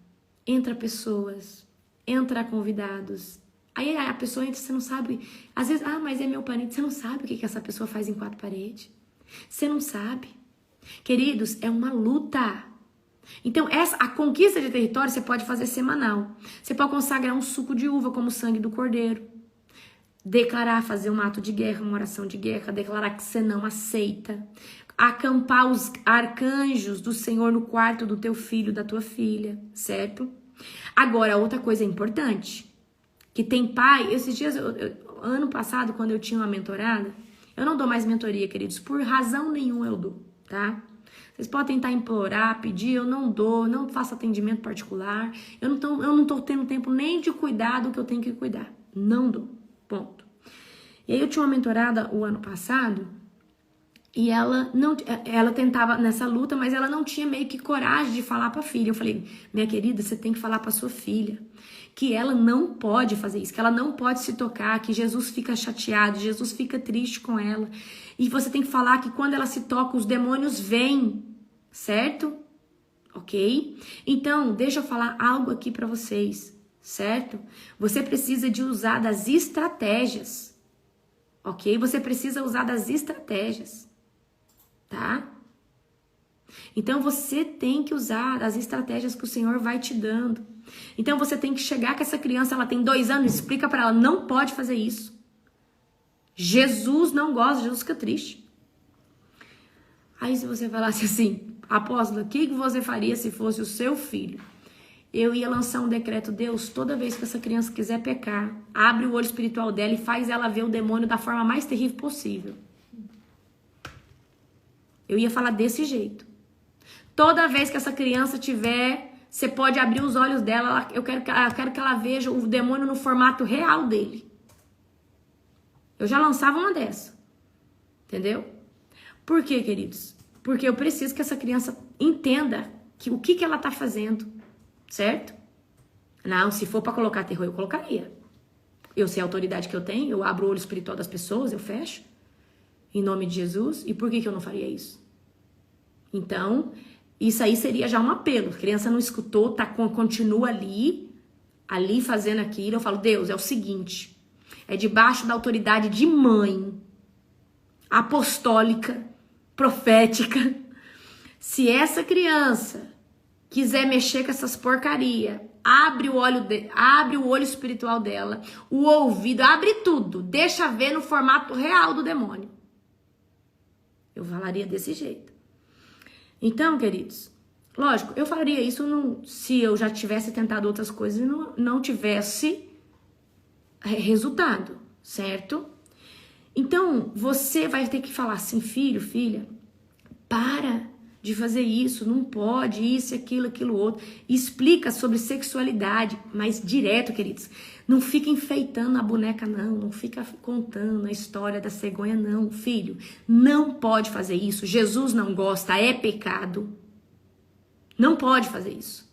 entra pessoas, entra convidados. Aí a pessoa entra, você não sabe. Às vezes, mas é meu parente. Você não sabe o que essa pessoa faz em quatro paredes. Você não sabe. Queridos, é uma luta. Então, a conquista de território você pode fazer semanal. Você pode consagrar um suco de uva como sangue do cordeiro. declarar, fazer um ato de guerra, uma oração de guerra, declarar que você não aceita, acampar os arcanjos do Senhor no quarto do teu filho, da tua filha, certo? Agora, outra coisa importante, que tem pai, esses dias, ano passado, quando eu tinha uma mentorada, eu não dou mais mentoria, queridos, por razão nenhuma eu dou, tá? Vocês podem tentar implorar, pedir, eu não dou, não faço atendimento particular, eu não tô tendo tempo nem de cuidar do que eu tenho que cuidar, não dou. Ponto. E aí eu tinha uma mentorada o ano passado e ela tentava nessa luta, mas ela não tinha meio que coragem de falar pra filha. Eu falei, minha querida, você tem que falar pra sua filha que ela não pode fazer isso, que ela não pode se tocar, que Jesus fica chateado, Jesus fica triste com ela. E você tem que falar que quando ela se toca, os demônios vêm, certo? Ok? Então, deixa eu falar algo aqui pra vocês. Certo? Você precisa de usar das estratégias, ok? Você precisa usar das estratégias, tá? Então, você tem que usar as estratégias que o Senhor vai te dando. Então, você tem que chegar com essa criança, ela tem 2 anos, explica pra ela, não pode fazer isso. Jesus não gosta, Jesus fica triste. Aí, se você falasse assim, apóstola, o que você faria se fosse o seu filho? Eu ia lançar um decreto, Deus, toda vez que essa criança quiser pecar, abre o olho espiritual dela e faz ela ver o demônio da forma mais terrível possível. Eu ia falar desse jeito. Toda vez que essa criança tiver, você pode abrir os olhos dela, eu quero que ela veja o demônio no formato real dele. Eu já lançava uma dessa. Entendeu? Por quê, queridos? Porque eu preciso que essa criança entenda que o que ela tá fazendo. Certo? Não, se for pra colocar terror, eu colocaria. Eu sei a autoridade que eu tenho, eu abro o olho espiritual das pessoas, eu fecho. Em nome de Jesus. E por que eu não faria isso? Então, isso aí seria já um apelo. A criança não escutou, continua ali fazendo aquilo. Eu falo, Deus, é o seguinte. É debaixo da autoridade de mãe, apostólica, profética. Se essa criança quiser mexer com essas porcaria, abre o olho espiritual dela, o ouvido, abre tudo, deixa ver no formato real do demônio. Eu falaria desse jeito. Então, queridos, lógico, eu falaria isso se eu já tivesse tentado outras coisas e não tivesse resultado, certo? Então, você vai ter que falar assim, filho, filha, para de fazer isso, não pode, isso, aquilo, outro. Explica sobre sexualidade, mas direto, queridos. Não fica enfeitando a boneca, não fica contando a história da cegonha, não, filho. Não pode fazer isso. Jesus não gosta, é pecado. Não pode fazer isso.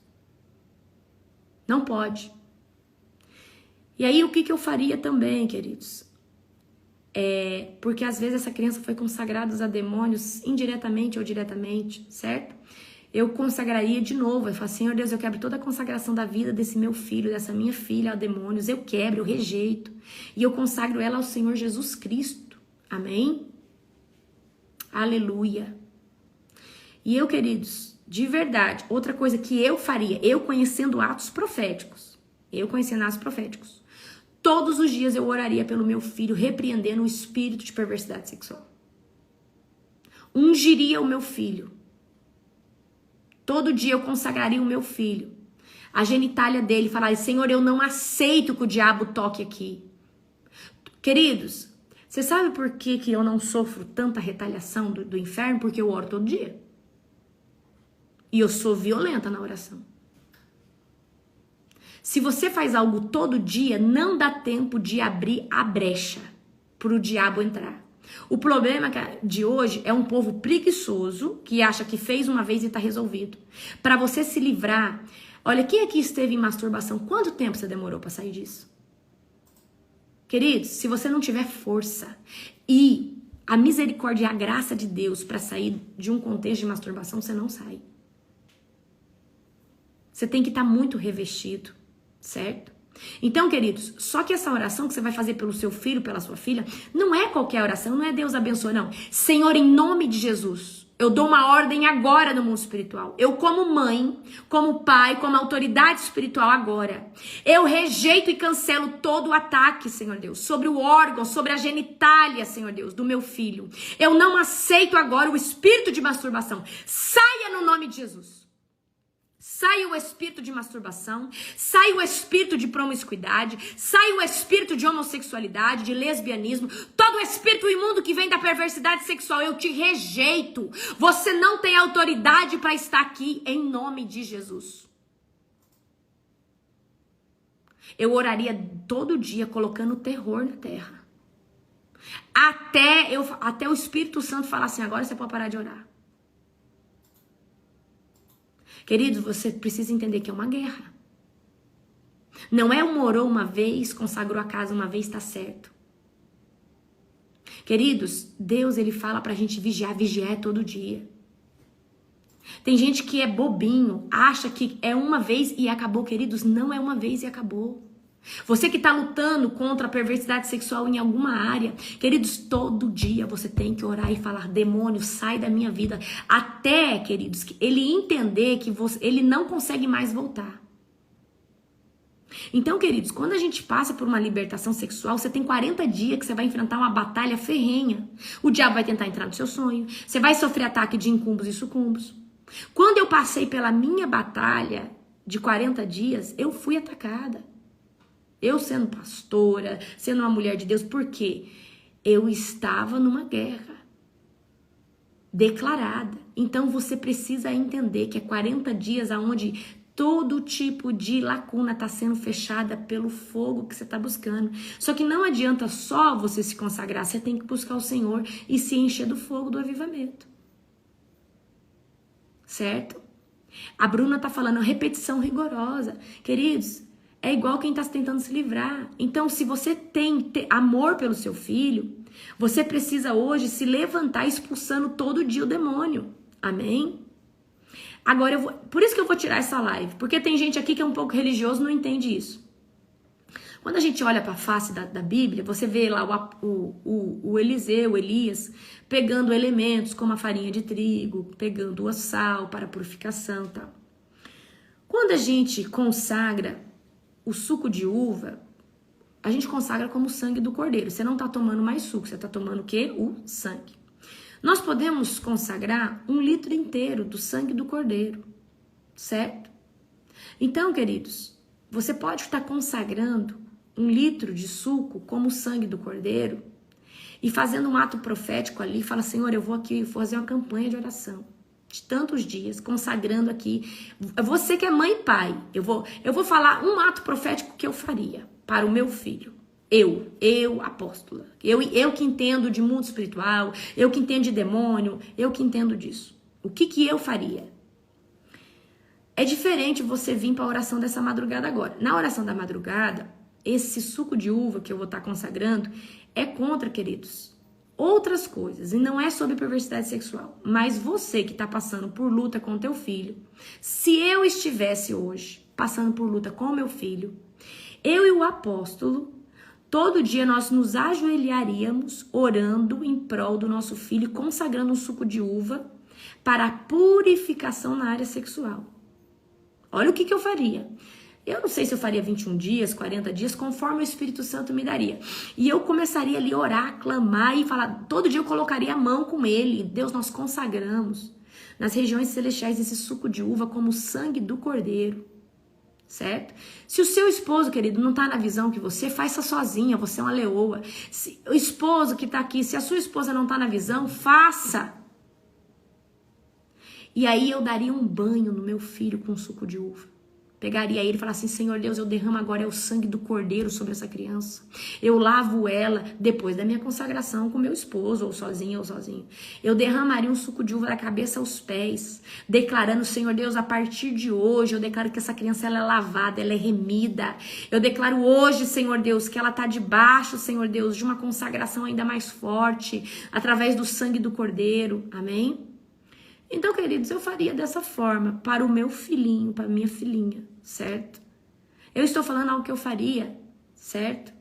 Não pode. E aí, o que eu faria também, queridos? Porque às vezes essa criança foi consagrada a demônios indiretamente ou diretamente, certo? Eu consagraria de novo, eu falo, Senhor Deus, eu quebro toda a consagração da vida desse meu filho, dessa minha filha a demônios, eu quebro, eu rejeito, e eu consagro ela ao Senhor Jesus Cristo, amém? Aleluia. E eu, queridos, de verdade, outra coisa que eu faria, eu conhecendo atos proféticos, todos os dias eu oraria pelo meu filho, repreendendo o espírito de perversidade sexual. Ungiria o meu filho. Todo dia eu consagraria o meu filho. A genitália dele, falaria, Senhor, eu não aceito que o diabo toque aqui. Queridos, você sabe por que eu não sofro tanta retaliação do inferno? Porque eu oro todo dia. E eu sou violenta na oração. Se você faz algo todo dia, não dá tempo de abrir a brecha para o diabo entrar. O problema de hoje é um povo preguiçoso que acha que fez uma vez e está resolvido. Para você se livrar, olha, quem aqui esteve em masturbação? Quanto tempo você demorou para sair disso? Queridos, se você não tiver força e a misericórdia e a graça de Deus para sair de um contexto de masturbação, você não sai. Você tem que estar muito revestido. Certo? Então, queridos, só que essa oração que você vai fazer pelo seu filho, pela sua filha, não é qualquer oração, não é Deus abençoe, não. Senhor, em nome de Jesus, Eu dou uma ordem agora no mundo espiritual. Eu, como mãe, como pai, como autoridade espiritual agora, eu rejeito e cancelo todo o ataque, Senhor Deus, sobre o órgão, sobre a genitália, Senhor Deus, do meu filho. Eu não aceito agora o espírito de masturbação. Saia no nome de Jesus. Sai o espírito de masturbação, sai o espírito de promiscuidade, sai o espírito de homossexualidade, de lesbianismo, todo o espírito imundo que vem da perversidade sexual, eu te rejeito. Você não tem autoridade para estar aqui em nome de Jesus. Eu oraria todo dia colocando terror na terra. Até o Espírito Santo falar assim, agora você pode parar de orar. Queridos, você precisa entender que é uma guerra. Não é um orou uma vez, consagrou a casa uma vez, tá certo. Queridos, Deus, ele fala pra gente vigiar todo dia. Tem gente que é bobinho, acha que é uma vez e acabou, queridos. Não é uma vez e acabou. Você que está lutando contra a perversidade sexual em alguma área, queridos, todo dia você tem que orar e falar, demônio, sai da minha vida. Até, queridos, ele entender que ele não consegue mais voltar. Então, queridos, quando a gente passa por uma libertação sexual, você tem 40 dias que você vai enfrentar uma batalha ferrenha. O diabo vai tentar entrar no seu sonho, você vai sofrer ataque de incumbos e sucumbos. Quando eu passei pela minha batalha de 40 dias, eu fui atacada. Eu sendo pastora, sendo uma mulher de Deus, por quê? Eu estava numa guerra declarada. Então você precisa entender que é 40 dias onde todo tipo de lacuna está sendo fechada pelo fogo que você está buscando. Só que não adianta só você se consagrar, você tem que buscar o Senhor e se encher do fogo do avivamento. Certo? A Bruna está falando repetição rigorosa. Queridos, é igual quem está tentando se livrar. Então, se você tem amor pelo seu filho, você precisa hoje se levantar expulsando todo dia o demônio. Amém? Agora, por isso que eu vou tirar essa live. Porque tem gente aqui que é um pouco religioso e não entende isso. Quando a gente olha para a face da Bíblia, você vê lá o Eliseu, Elias, pegando elementos como a farinha de trigo, pegando o sal para purificação e tal. Quando a gente consagra o suco de uva, a gente consagra como o sangue do cordeiro. Você não está tomando mais suco, você está tomando o quê? O sangue. Nós podemos consagrar 1 litro inteiro do sangue do cordeiro, certo? Então, queridos, você pode estar consagrando 1 litro de suco como o sangue do cordeiro e fazendo um ato profético ali, fala, Senhor, eu vou aqui fazer uma campanha de oração de tantos dias, consagrando aqui. Você que é mãe e pai, eu vou falar um ato profético que eu faria para o meu filho. Eu, apóstola. Eu que entendo de mundo espiritual, eu que entendo de demônio, eu que entendo disso. O que eu faria? É diferente você vir para a oração dessa madrugada agora. Na oração da madrugada, esse suco de uva que eu vou estar consagrando é contra, queridos, outras coisas, e não é sobre perversidade sexual, mas você que está passando por luta com o teu filho, se eu estivesse hoje passando por luta com o meu filho, eu e o apóstolo, todo dia nós nos ajoelharíamos orando em prol do nosso filho, consagrando um suco de uva para a purificação na área sexual. Olha o que eu faria. Eu não sei se eu faria 21 dias, 40 dias, conforme o Espírito Santo me daria. E eu começaria ali a orar, clamar e falar. Todo dia eu colocaria a mão com ele. Deus, nós consagramos nas regiões celestiais esse suco de uva como sangue do cordeiro. Certo? Se o seu esposo, querido, não tá na visão que você, faça sozinha, você é uma leoa. Se o esposo que tá aqui, se a sua esposa não tá na visão, faça. E aí eu daria um banho no meu filho com suco de uva. Pegaria ele e falaria assim, Senhor Deus, eu derramo agora o sangue do cordeiro sobre essa criança. Eu lavo ela depois da minha consagração com meu esposo, ou sozinha ou sozinho. Eu derramaria um suco de uva da cabeça aos pés, declarando, Senhor Deus, a partir de hoje, eu declaro que essa criança ela é lavada, ela é remida. Eu declaro hoje, Senhor Deus, que ela está debaixo, Senhor Deus, de uma consagração ainda mais forte, através do sangue do cordeiro. Amém? Então, queridos, eu faria dessa forma para o meu filhinho, para a minha filhinha, certo? Eu estou falando algo que eu faria, certo?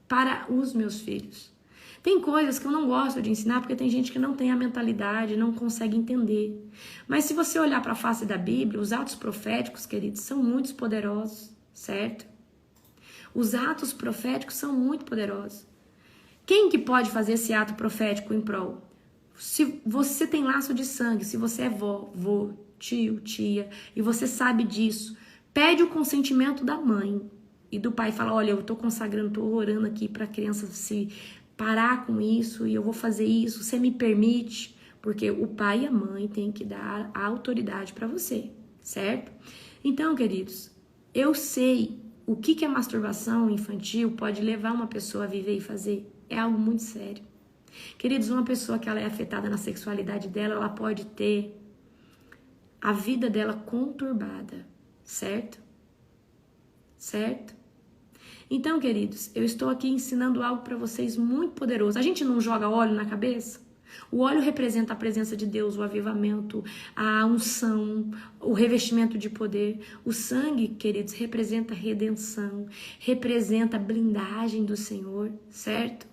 Para os meus filhos. Tem coisas que eu não gosto de ensinar porque tem gente que não tem a mentalidade, não consegue entender. Mas se você olhar para a face da Bíblia, os atos proféticos, queridos, são muito poderosos, certo? Os atos proféticos são muito poderosos. Quem que pode fazer esse ato profético em prol? Se você tem laço de sangue, se você é vó, vô, tio, tia, e você sabe disso, pede o consentimento da mãe e do pai. Fala, olha, eu tô consagrando, tô orando aqui pra criança se parar com isso e eu vou fazer isso, você me permite? Porque o pai e a mãe têm que dar a autoridade pra você, certo? Então, queridos, eu sei o que a masturbação infantil pode levar uma pessoa a viver e fazer. É algo muito sério. Queridos, uma pessoa que ela é afetada na sexualidade dela, ela pode ter a vida dela conturbada, certo? Certo? Então, queridos, eu estou aqui ensinando algo para vocês muito poderoso. A gente não joga óleo na cabeça? O óleo representa a presença de Deus, o avivamento, a unção, o revestimento de poder. O sangue, queridos, representa a redenção, representa a blindagem do Senhor, certo?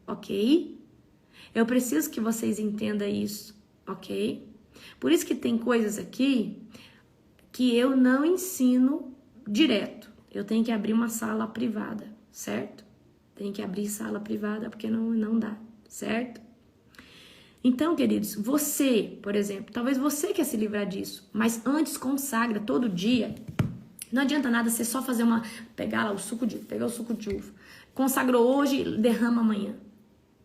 Ok? Eu preciso que vocês entendam isso, ok? Por isso que tem coisas aqui que eu não ensino direto. Eu tenho que abrir uma sala privada, certo? Tem que abrir sala privada porque não dá, certo? Então, queridos, você, por exemplo, talvez você quer se livrar disso, mas antes consagra todo dia. Não adianta nada você só fazer pegar lá o suco de uva. Consagrou hoje, derrama amanhã.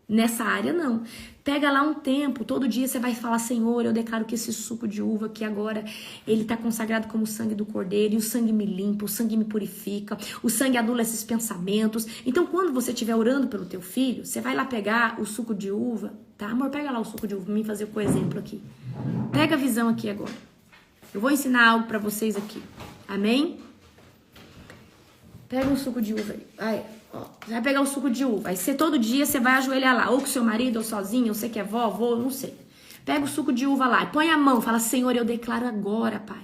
Nessa área, não. Pega lá um tempo, todo dia você vai falar, Senhor, eu declaro que esse suco de uva que agora ele está consagrado como o sangue do Cordeiro, e o sangue me limpa, o sangue me purifica, o sangue anula esses pensamentos. Então, quando você estiver orando pelo teu filho, você vai lá pegar o suco de uva, tá, amor? Pega lá o suco de uva, pra mim fazer o exemplo aqui. Pega a visão aqui agora. Eu vou ensinar algo para vocês aqui. Amém? Pega um suco de uva aí. Aí. Você vai pegar o suco de uva. Aí todo dia você vai ajoelhar lá, ou com seu marido, ou sozinho, ou você que é vó, avô, não sei. Pega o suco de uva lá e põe a mão. Fala, Senhor, eu declaro agora, Pai,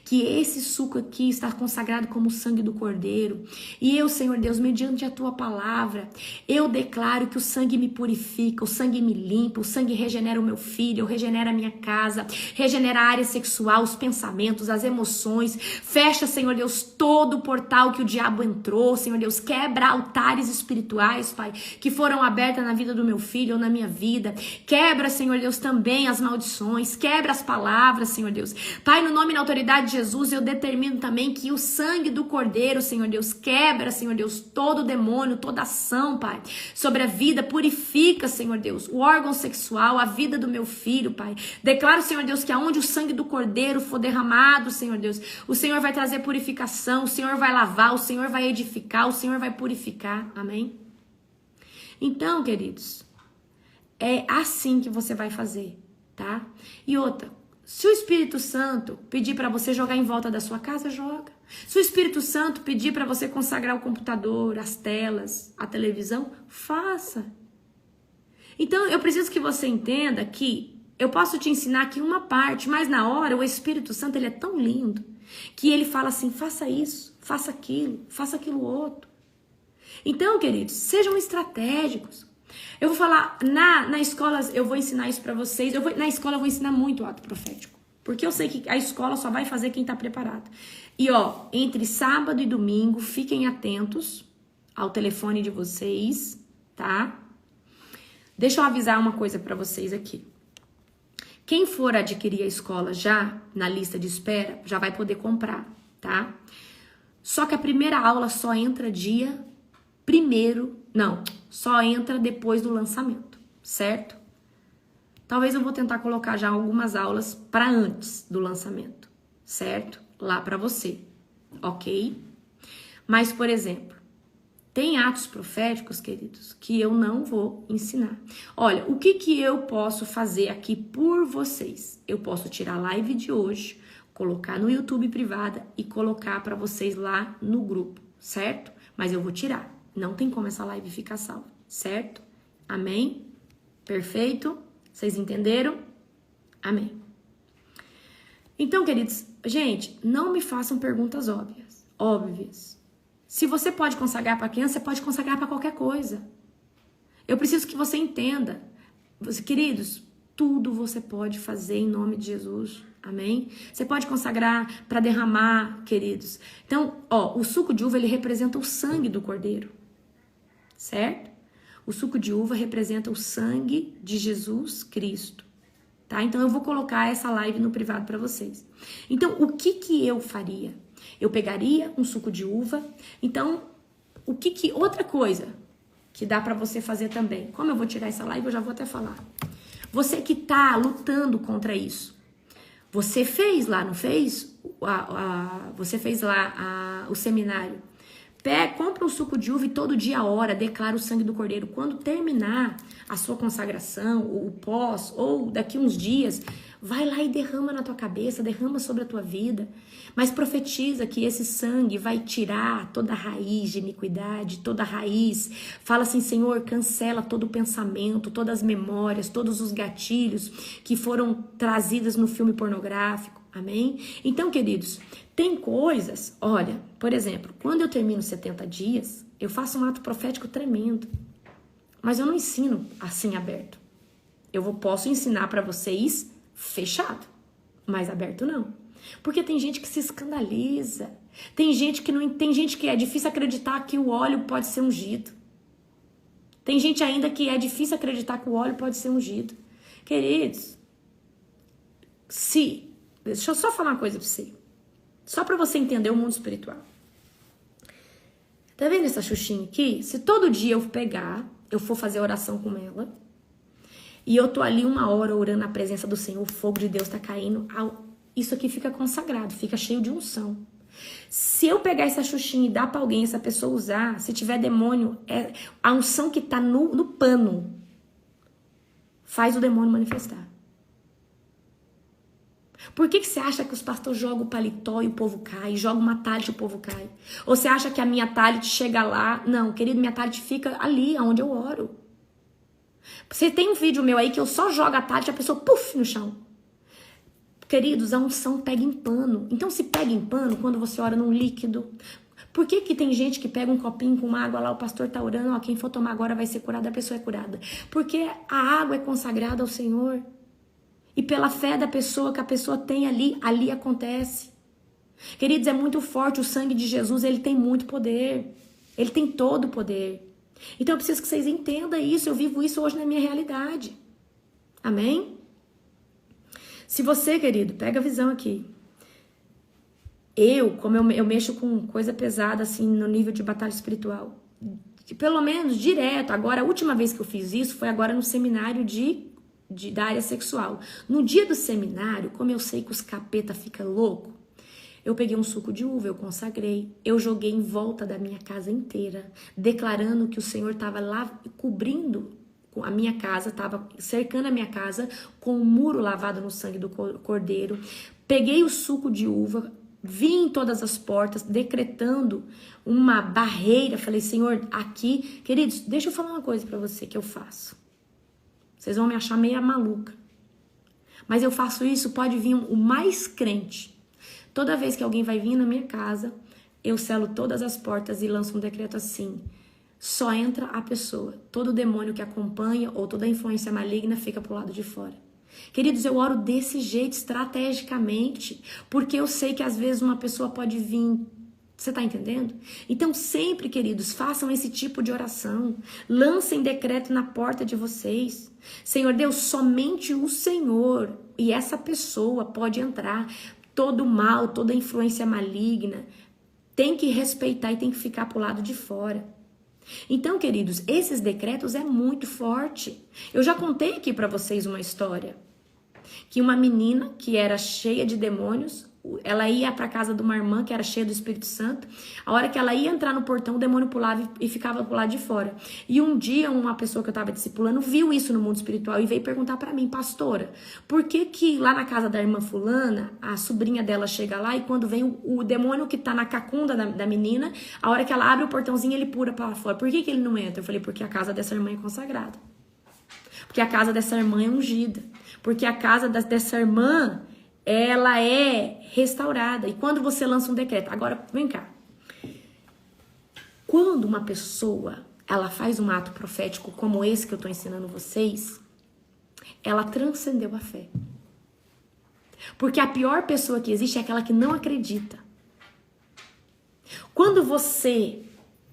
que esse suco aqui está consagrado como o sangue do Cordeiro. E eu, Senhor Deus, mediante a Tua palavra, eu declaro que o sangue me purifica, o sangue me limpa, o sangue regenera o meu filho, regenera a minha casa, regenera a área sexual, os pensamentos, as emoções. Fecha, Senhor Deus, todo o portal que o diabo entrou, Senhor Deus. Quebra altares espirituais, Pai, que foram abertos na vida do meu filho ou na minha vida. Quebra, Senhor Deus, também as maldições. Quebra as palavras, Senhor Deus. Pai, no nome e na autoridade de Jesus, eu determino também que o sangue do Cordeiro, Senhor Deus, quebra, Senhor Deus, todo demônio, toda ação, Pai, sobre a vida, purifica, Senhor Deus, o órgão sexual, a vida do meu filho, Pai. Declaro, Senhor Deus, que aonde o sangue do Cordeiro for derramado, Senhor Deus, o Senhor vai trazer purificação, o Senhor vai lavar, o Senhor vai edificar, o Senhor vai purificar, amém? Então, queridos, é assim que você vai fazer, tá? E outra, se o Espírito Santo pedir para você jogar em volta da sua casa, joga. Se o Espírito Santo pedir para você consagrar o computador, as telas, a televisão, faça. Então, eu preciso que você entenda que eu posso te ensinar aqui uma parte, mas na hora o Espírito Santo ele é tão lindo que ele fala assim, faça isso, faça aquilo outro. Então, queridos, sejam estratégicos. Eu vou falar, na escola eu vou ensinar isso pra vocês. Na escola eu vou ensinar muito ato profético. Porque eu sei que a escola só vai fazer quem tá preparado. E ó, entre sábado e domingo, fiquem atentos ao telefone de vocês, tá? Deixa eu avisar uma coisa pra vocês aqui. Quem for adquirir a escola já na lista de espera, já vai poder comprar, tá? Só que a primeira aula só entra só entra depois do lançamento, certo? Talvez eu vou tentar colocar já algumas aulas para antes do lançamento, certo? Lá para você, ok? Mas, por exemplo, tem atos proféticos, queridos, que eu não vou ensinar. Olha, o que eu posso fazer aqui por vocês? Eu posso tirar a live de hoje, colocar no YouTube privada e colocar para vocês lá no grupo, certo? Mas eu vou tirar. Não tem como essa live ficar salva, certo? Amém? Perfeito? Vocês entenderam? Amém. Então, queridos, gente, não me façam perguntas óbvias. Se você pode consagrar para criança, você pode consagrar para qualquer coisa. Eu preciso que você entenda. Queridos, tudo você pode fazer em nome de Jesus. Amém? Você pode consagrar para derramar, queridos. Então, o suco de uva, ele representa o sangue do Cordeiro. Certo? O suco de uva representa o sangue de Jesus Cristo. Tá? Então, eu vou colocar essa live no privado para vocês. Então, o que eu faria? Eu pegaria um suco de uva. Então, outra coisa que dá para você fazer também. Como eu vou tirar essa live, eu já vou até falar. Você que tá lutando contra isso. Você fez lá, não fez? Você fez lá o seminário. Compra um suco de uva e todo dia a hora declara o sangue do Cordeiro. Quando terminar a sua consagração, o pós, ou daqui uns dias, vai lá e derrama na tua cabeça, derrama sobre a tua vida. Mas profetiza que esse sangue vai tirar toda a raiz de iniquidade, toda a raiz. Fala assim, Senhor, cancela todo o pensamento, todas as memórias, todos os gatilhos que foram trazidas no filme pornográfico. Amém? Então, queridos, tem coisas, olha, por exemplo, quando eu termino 70 dias, eu faço um ato profético tremendo. Mas eu não ensino assim aberto. Posso ensinar para vocês fechado, mas aberto não. Porque tem gente que se escandaliza. Tem gente que é difícil acreditar que o óleo pode ser ungido. Tem gente ainda que é difícil acreditar que o óleo pode ser ungido. Queridos, deixa eu só falar uma coisa pra você. Só pra você entender o mundo espiritual. Tá vendo essa Xuxinha aqui? Se todo dia eu for fazer oração com ela, e eu tô ali 1 hora orando na presença do Senhor, o fogo de Deus tá caindo, isso aqui fica consagrado, fica cheio de unção. Se eu pegar essa Xuxinha e dar pra alguém, essa pessoa usar, se tiver demônio, a unção que tá no pano faz o demônio manifestar. Por que você acha que os pastores jogam o paletó e o povo cai? Jogam uma talit e o povo cai? Ou você acha que a minha talit chega lá? Não, querido, minha talit fica ali, onde eu oro. Você tem um vídeo meu aí que eu só jogo a talit e a pessoa, puf, no chão. Queridos, a unção pega em pano. Então, se pega em pano, quando você ora num líquido. Por que tem gente que pega um copinho com água lá, o pastor tá orando, quem for tomar agora vai ser curado, a pessoa é curada? Porque a água é consagrada ao Senhor. E pela fé da pessoa, que a pessoa tem ali acontece. Queridos, é muito forte. O sangue de Jesus, ele tem muito poder. Ele tem todo o poder. Então, eu preciso que vocês entendam isso. Eu vivo isso hoje na minha realidade. Amém? Se você, querido, pega a visão aqui. Como eu mexo com coisa pesada, assim, no nível de batalha espiritual. Pelo menos, direto. Agora, a última vez que eu fiz isso foi agora no seminário da área sexual. No dia do seminário, como eu sei que os capeta ficam loucos, eu peguei um suco de uva, eu consagrei, eu joguei em volta da minha casa inteira, declarando que o Senhor estava lá cobrindo a minha casa, estava cercando a minha casa com um muro lavado no sangue do Cordeiro. Peguei o suco de uva, vim em todas as portas, decretando uma barreira. Falei, Senhor, aqui... Queridos, deixa eu falar uma coisa para você que eu faço. Vocês vão me achar meio maluca. Mas eu faço isso, pode vir o mais crente. Toda vez que alguém vai vir na minha casa, eu selo todas as portas e lanço um decreto assim. Só entra a pessoa. Todo demônio que acompanha ou toda influência maligna fica pro lado de fora. Queridos, eu oro desse jeito, estrategicamente, porque eu sei que às vezes uma pessoa pode vir. Você tá entendendo? Então sempre, queridos, façam esse tipo de oração. Lancem decreto na porta de vocês. Senhor Deus, somente o Senhor e essa pessoa pode entrar. Todo mal, toda influência maligna tem que respeitar e tem que ficar pro lado de fora. Então, queridos, esses decretos é muito forte. Eu já contei aqui para vocês uma história. Que uma menina que era cheia de demônios, ela ia para casa de uma irmã que era cheia do Espírito Santo. A hora que ela ia entrar no portão, o demônio pulava e ficava pro lado de fora. E um dia, uma pessoa que eu estava discipulando viu isso no mundo espiritual e veio perguntar para mim, pastora, por que lá na casa da irmã fulana, a sobrinha dela chega lá e quando vem o demônio que tá na cacunda da menina, a hora que ela abre o portãozinho, ele pula para fora. Por que ele não entra? Eu falei, porque a casa dessa irmã é consagrada. Porque a casa dessa irmã é ungida. Porque a casa dessa irmã, ela é restaurada. E quando você lança um decreto... Agora, vem cá. Quando uma pessoa ela faz um ato profético como esse que eu tô ensinando vocês, ela transcendeu a fé. Porque a pior pessoa que existe é aquela que não acredita. Quando você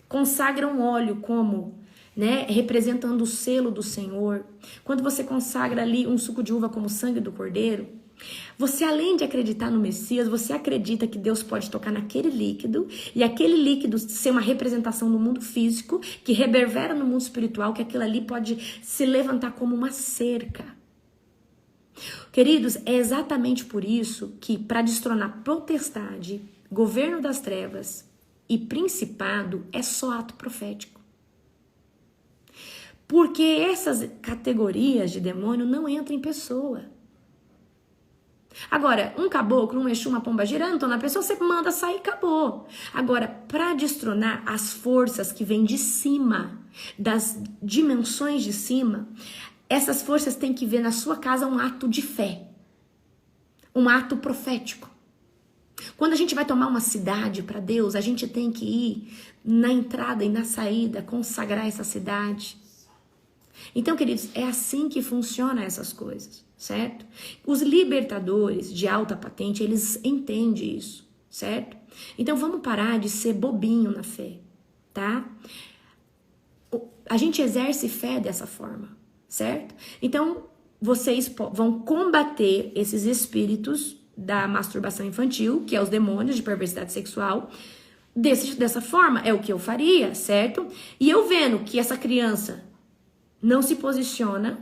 consagra um óleo como, né, representando o selo do Senhor, quando você consagra ali um suco de uva como sangue do Cordeiro, você, além de acreditar no Messias, você acredita que Deus pode tocar naquele líquido e aquele líquido ser uma representação no mundo físico que reverbera no mundo espiritual, que aquilo ali pode se levantar como uma cerca. Queridos, é exatamente por isso que, para destronar potestade, governo das trevas e principado, é só ato profético. Porque essas categorias de demônio não entram em pessoa. Agora, um caboclo, um exu, uma pombagira, então na pessoa você manda sair e acabou. Agora, para destronar as forças que vêm de cima, das dimensões de cima, essas forças têm que ver na sua casa um ato de fé, um ato profético. Quando a gente vai tomar uma cidade para Deus, a gente tem que ir na entrada e na saída, consagrar essa cidade. Então, queridos, é assim que funcionam essas coisas, certo? Os libertadores de alta patente, eles entendem isso, certo? Então, vamos parar de ser bobinho na fé, tá? A gente exerce fé dessa forma. Certo? Então, vocês vão combater esses espíritos da masturbação infantil, que é os demônios de perversidade sexual, dessa forma. É o que eu faria, certo? E eu vendo que essa criança não se posiciona,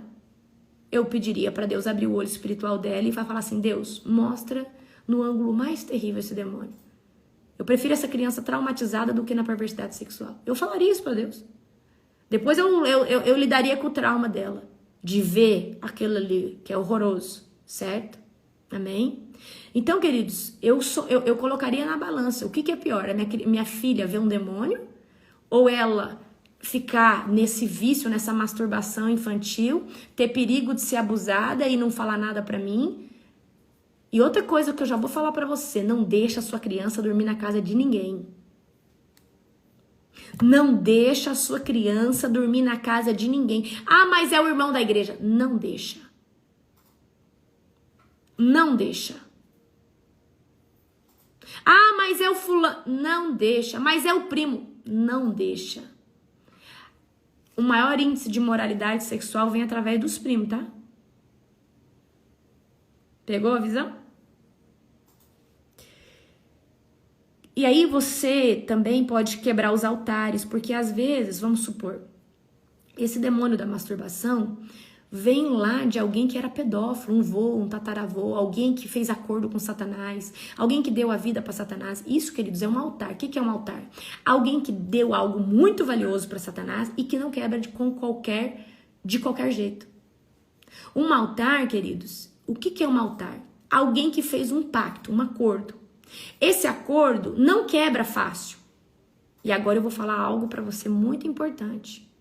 eu pediria para Deus abrir o olho espiritual dela e vai falar assim, Deus, mostra no ângulo mais terrível esse demônio. Eu prefiro essa criança traumatizada do que na perversidade sexual. Eu falaria isso para Deus. Depois eu lidaria com o trauma dela, de ver aquilo ali que é horroroso, certo? Amém? Então, queridos, eu colocaria na balança. O que é pior? Minha filha ver um demônio? Ou ela ficar nesse vício, nessa masturbação infantil, ter perigo de ser abusada e não falar nada pra mim? E outra coisa que eu já vou falar pra você, não deixa a sua criança dormir na casa de ninguém. Não deixa a sua criança dormir na casa de ninguém. Ah, mas é o irmão da igreja. Não deixa. Não deixa. Ah, mas é o fulano. Não deixa. Mas é o primo. Não deixa. O maior índice de moralidade sexual vem através dos primos, tá? Pegou a visão? E aí você também pode quebrar os altares, porque às vezes, vamos supor, esse demônio da masturbação vem lá de alguém que era pedófilo, um vô, um tataravô, alguém que fez acordo com Satanás, alguém que deu a vida para Satanás. Isso, queridos, é um altar. O que é um altar? Alguém que deu algo muito valioso para Satanás e que não quebra de qualquer jeito. Um altar, queridos, o que é um altar? Alguém que fez um pacto, um acordo. Esse acordo não quebra fácil. E agora eu vou falar algo para você muito importante.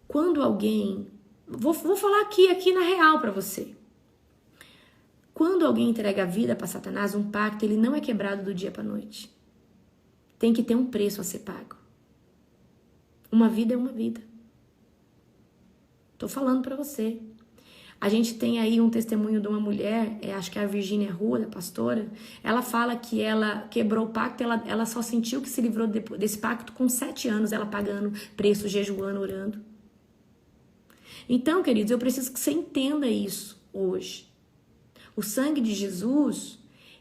Quando alguém... Vou falar aqui na real para você. Quando alguém entrega a vida para Satanás, um pacto, ele não é quebrado do dia para noite. Tem que ter um preço a ser pago. Uma vida é uma vida. Tô falando para você. A gente tem aí um testemunho de uma mulher, acho que é a Virgínia Rua, da pastora, ela fala que ela quebrou o pacto, ela só sentiu que se livrou desse pacto com 7 anos, ela pagando preço, jejuando, orando. Então, queridos, eu preciso que você entenda isso hoje. O sangue de Jesus,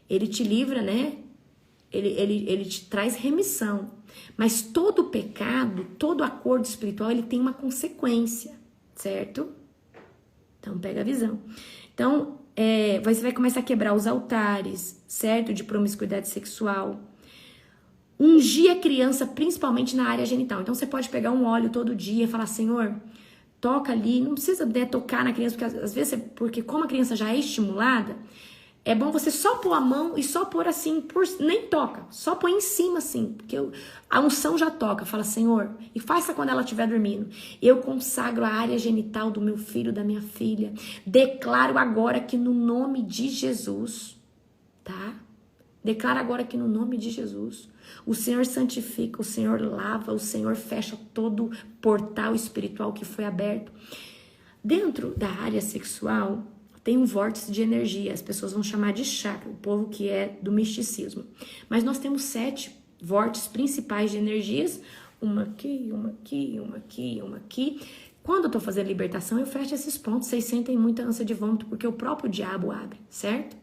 ele te livra, né? Ele te traz remissão. Mas todo pecado, todo acordo espiritual, ele tem uma consequência, certo? Então, pega a visão. Então, você vai começar a quebrar os altares, certo? De promiscuidade sexual. Ungir a criança, principalmente na área genital. Então, você pode pegar um óleo todo dia e falar, Senhor, toca ali. Não precisa tocar na criança, porque às vezes, porque como a criança já é estimulada, é bom você só pôr a mão e só pôr assim, nem toca, só põe em cima assim, porque a unção já toca. Fala, Senhor, e faça quando ela estiver dormindo. Eu consagro a área genital do meu filho, da minha filha. Declaro agora que no nome de Jesus, tá? Declara agora que no nome de Jesus, o Senhor santifica, o Senhor lava, o Senhor fecha todo portal espiritual que foi aberto. Dentro da área sexual, tem um vórtice de energia, as pessoas vão chamar de chakra, o povo que é do misticismo. Mas nós temos 7 vórtices principais de energias, uma aqui, uma aqui, uma aqui, uma aqui. Quando eu tô fazendo libertação, eu fecho esses pontos, vocês sentem muita ânsia de vômito, porque o próprio diabo abre, certo?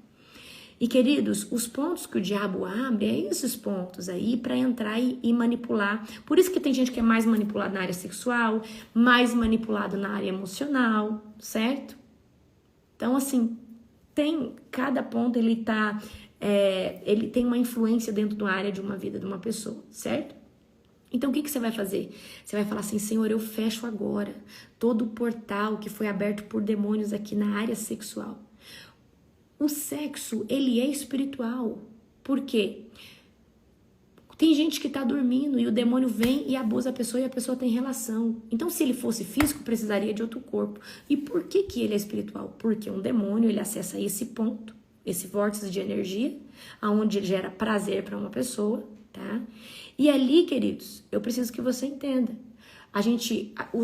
E queridos, os pontos que o diabo abre é esses pontos aí para entrar e manipular. Por isso que tem gente que é mais manipulada na área sexual, mais manipulado na área emocional, certo? Então, assim, cada ponto ele tem uma influência dentro da área de uma vida de uma pessoa, certo? Então, o que você vai fazer? Você vai falar assim, Senhor, eu fecho agora todo o portal que foi aberto por demônios aqui na área sexual. O sexo, ele é espiritual. Por quê? Tem gente que tá dormindo e o demônio vem e abusa a pessoa e a pessoa tem relação. Então, se ele fosse físico, precisaria de outro corpo. E por que ele é espiritual? Porque um demônio, ele acessa esse ponto, esse vórtice de energia, aonde ele gera prazer para uma pessoa, tá? E ali, queridos, eu preciso que você entenda.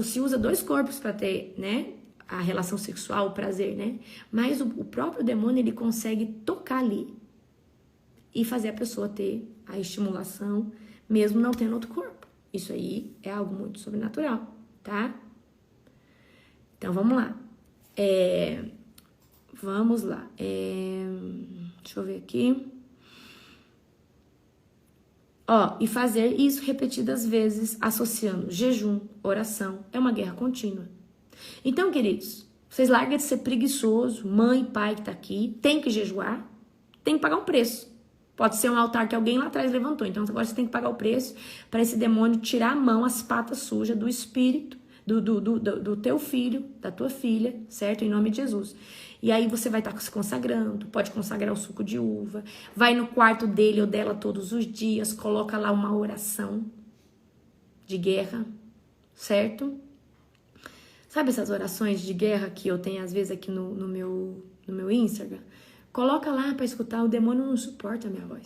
Se usa 2 corpos para ter, né? A relação sexual, o prazer, né? Mas o próprio demônio, ele consegue tocar ali e fazer a pessoa ter a estimulação, mesmo não tendo outro corpo. Isso aí é algo muito sobrenatural, tá? Então, vamos lá. Deixa eu ver aqui. E fazer isso repetidas vezes, associando jejum, oração, é uma guerra contínua. Então, queridos, vocês largam de ser preguiçoso, mãe e pai que tá aqui, tem que jejuar, tem que pagar um preço. Pode ser um altar que alguém lá atrás levantou, então agora você tem que pagar o preço para esse demônio tirar a mão, as patas sujas do espírito, do teu filho, da tua filha, certo? Em nome de Jesus. E aí você vai estar se consagrando, pode consagrar o suco de uva, vai no quarto dele ou dela todos os dias, coloca lá uma oração de guerra, certo? Sabe essas orações de guerra que eu tenho às vezes aqui no meu Instagram? Coloca lá para escutar, o demônio não suporta a minha voz.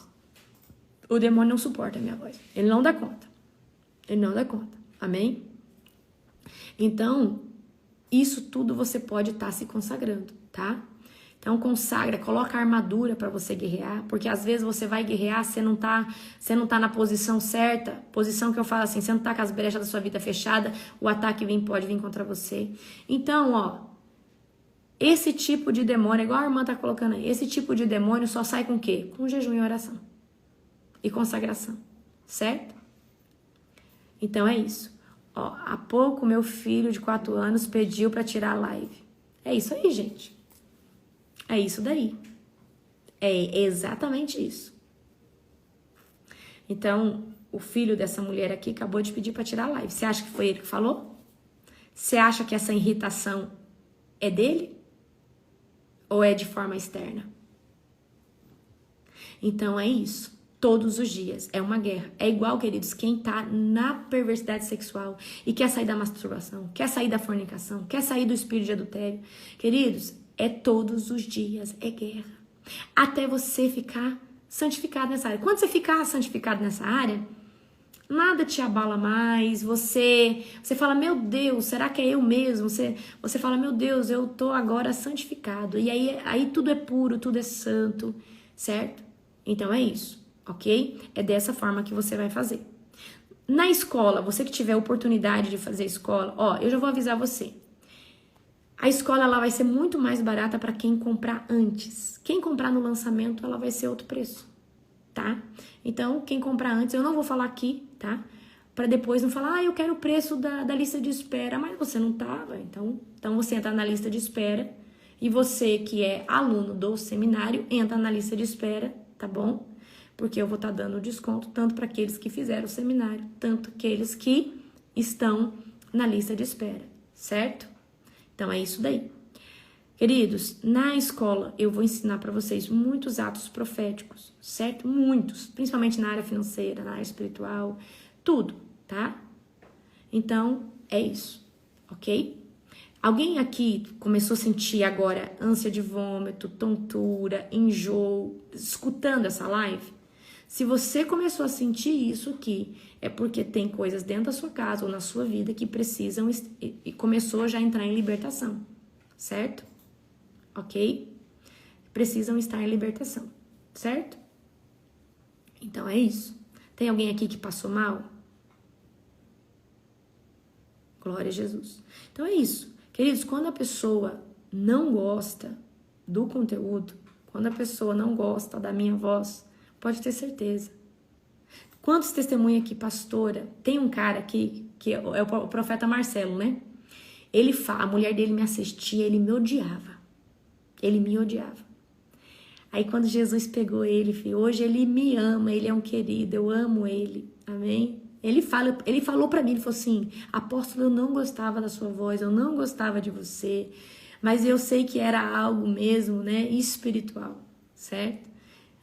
O demônio não suporta a minha voz. Ele não dá conta. Ele não dá conta. Amém? Então, isso tudo você pode estar se consagrando, tá? Então, consagra, coloca a armadura para você guerrear, porque às vezes você vai guerrear, você não tá na posição certa, posição que eu falo assim, você não tá com as brechas da sua vida fechada, o ataque pode vir contra você. Então, esse tipo de demônio, igual a irmã tá colocando aí, esse tipo de demônio só sai com o quê? Com jejum e oração. E consagração, certo? Então é isso. Há pouco meu filho de 4 anos pediu para tirar a live. É isso aí, gente. É isso daí. É exatamente isso. Então, o filho dessa mulher aqui acabou de pedir para tirar a live. Você acha que foi ele que falou? Você acha que essa irritação é dele? Ou é de forma externa? Então, é isso. Todos os dias. É uma guerra. É igual, queridos, quem tá na perversidade sexual e quer sair da masturbação, quer sair da fornicação, quer sair do espírito de adultério. Queridos, é todos os dias. É guerra. Até você ficar santificado nessa área. Quando você ficar santificado nessa área, nada te abala mais. Você fala, meu Deus, será que é eu mesmo? Você fala, meu Deus, eu tô agora santificado. E aí tudo é puro, tudo é santo, certo? Então é isso. Ok? É dessa forma que você vai fazer. Na escola, você que tiver oportunidade de fazer escola, eu já vou avisar você. A escola ela vai ser muito mais barata para quem comprar antes. Quem comprar no lançamento, ela vai ser outro preço, tá? Então, quem comprar antes, eu não vou falar aqui, tá? Para depois não falar, eu quero o preço da lista de espera, mas você não tava. Então você entra na lista de espera e você que é aluno do seminário, entra na lista de espera, tá bom? Porque eu vou estar dando desconto tanto para aqueles que fizeram o seminário, tanto aqueles que estão na lista de espera, certo? Então, é isso daí. Queridos, na escola eu vou ensinar para vocês muitos atos proféticos, certo? Muitos, principalmente na área financeira, na área espiritual, tudo, tá? Então, é isso, ok? Alguém aqui começou a sentir agora ânsia de vômito, tontura, enjoo, escutando essa live? Se você começou a sentir isso aqui, é porque tem coisas dentro da sua casa ou na sua vida que precisam e começou já a entrar em libertação, certo? Ok? Precisam estar em libertação, certo? Então é isso. Tem alguém aqui que passou mal? Glória a Jesus. Então é isso. Queridos, quando a pessoa não gosta do conteúdo, quando a pessoa não gosta da minha voz, pode ter certeza. Quantos testemunhos aqui, pastora? Tem um cara aqui, que é o profeta Marcelo, né? Ele fala, a mulher dele me assistia, ele me odiava. Ele me odiava. Aí quando Jesus pegou ele, filho, hoje ele me ama, ele é um querido, eu amo ele. Amém? Ele falou pra mim, ele falou assim, apóstolo, eu não gostava da sua voz, eu não gostava de você, mas eu sei que era algo mesmo, né, espiritual, certo?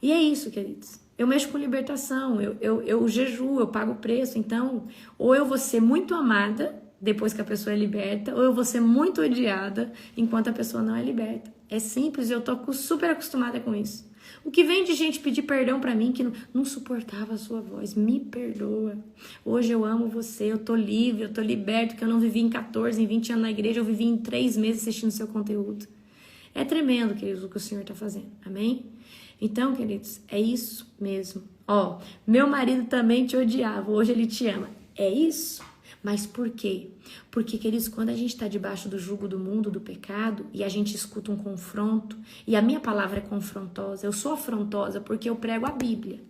E é isso, queridos. Eu mexo com libertação, eu jejuo, eu pago preço, então, ou eu vou ser muito amada depois que a pessoa é liberta, ou eu vou ser muito odiada enquanto a pessoa não é liberta. É simples, eu tô super acostumada com isso. O que vem de gente pedir perdão pra mim que não suportava a sua voz, me perdoa. Hoje eu amo você, eu tô livre, eu tô liberto, que eu não vivi em 14, em 20 anos na igreja, eu vivi em 3 meses assistindo seu conteúdo. É tremendo, queridos, o que o Senhor tá fazendo, amém? Então, queridos, é isso mesmo. Ó, meu marido também te odiava, hoje ele te ama. É isso? Mas por quê? Porque, queridos, quando a gente está debaixo do jugo do mundo, do pecado, e a gente escuta um confronto, e a minha palavra é confrontosa, eu sou afrontosa porque eu prego a Bíblia.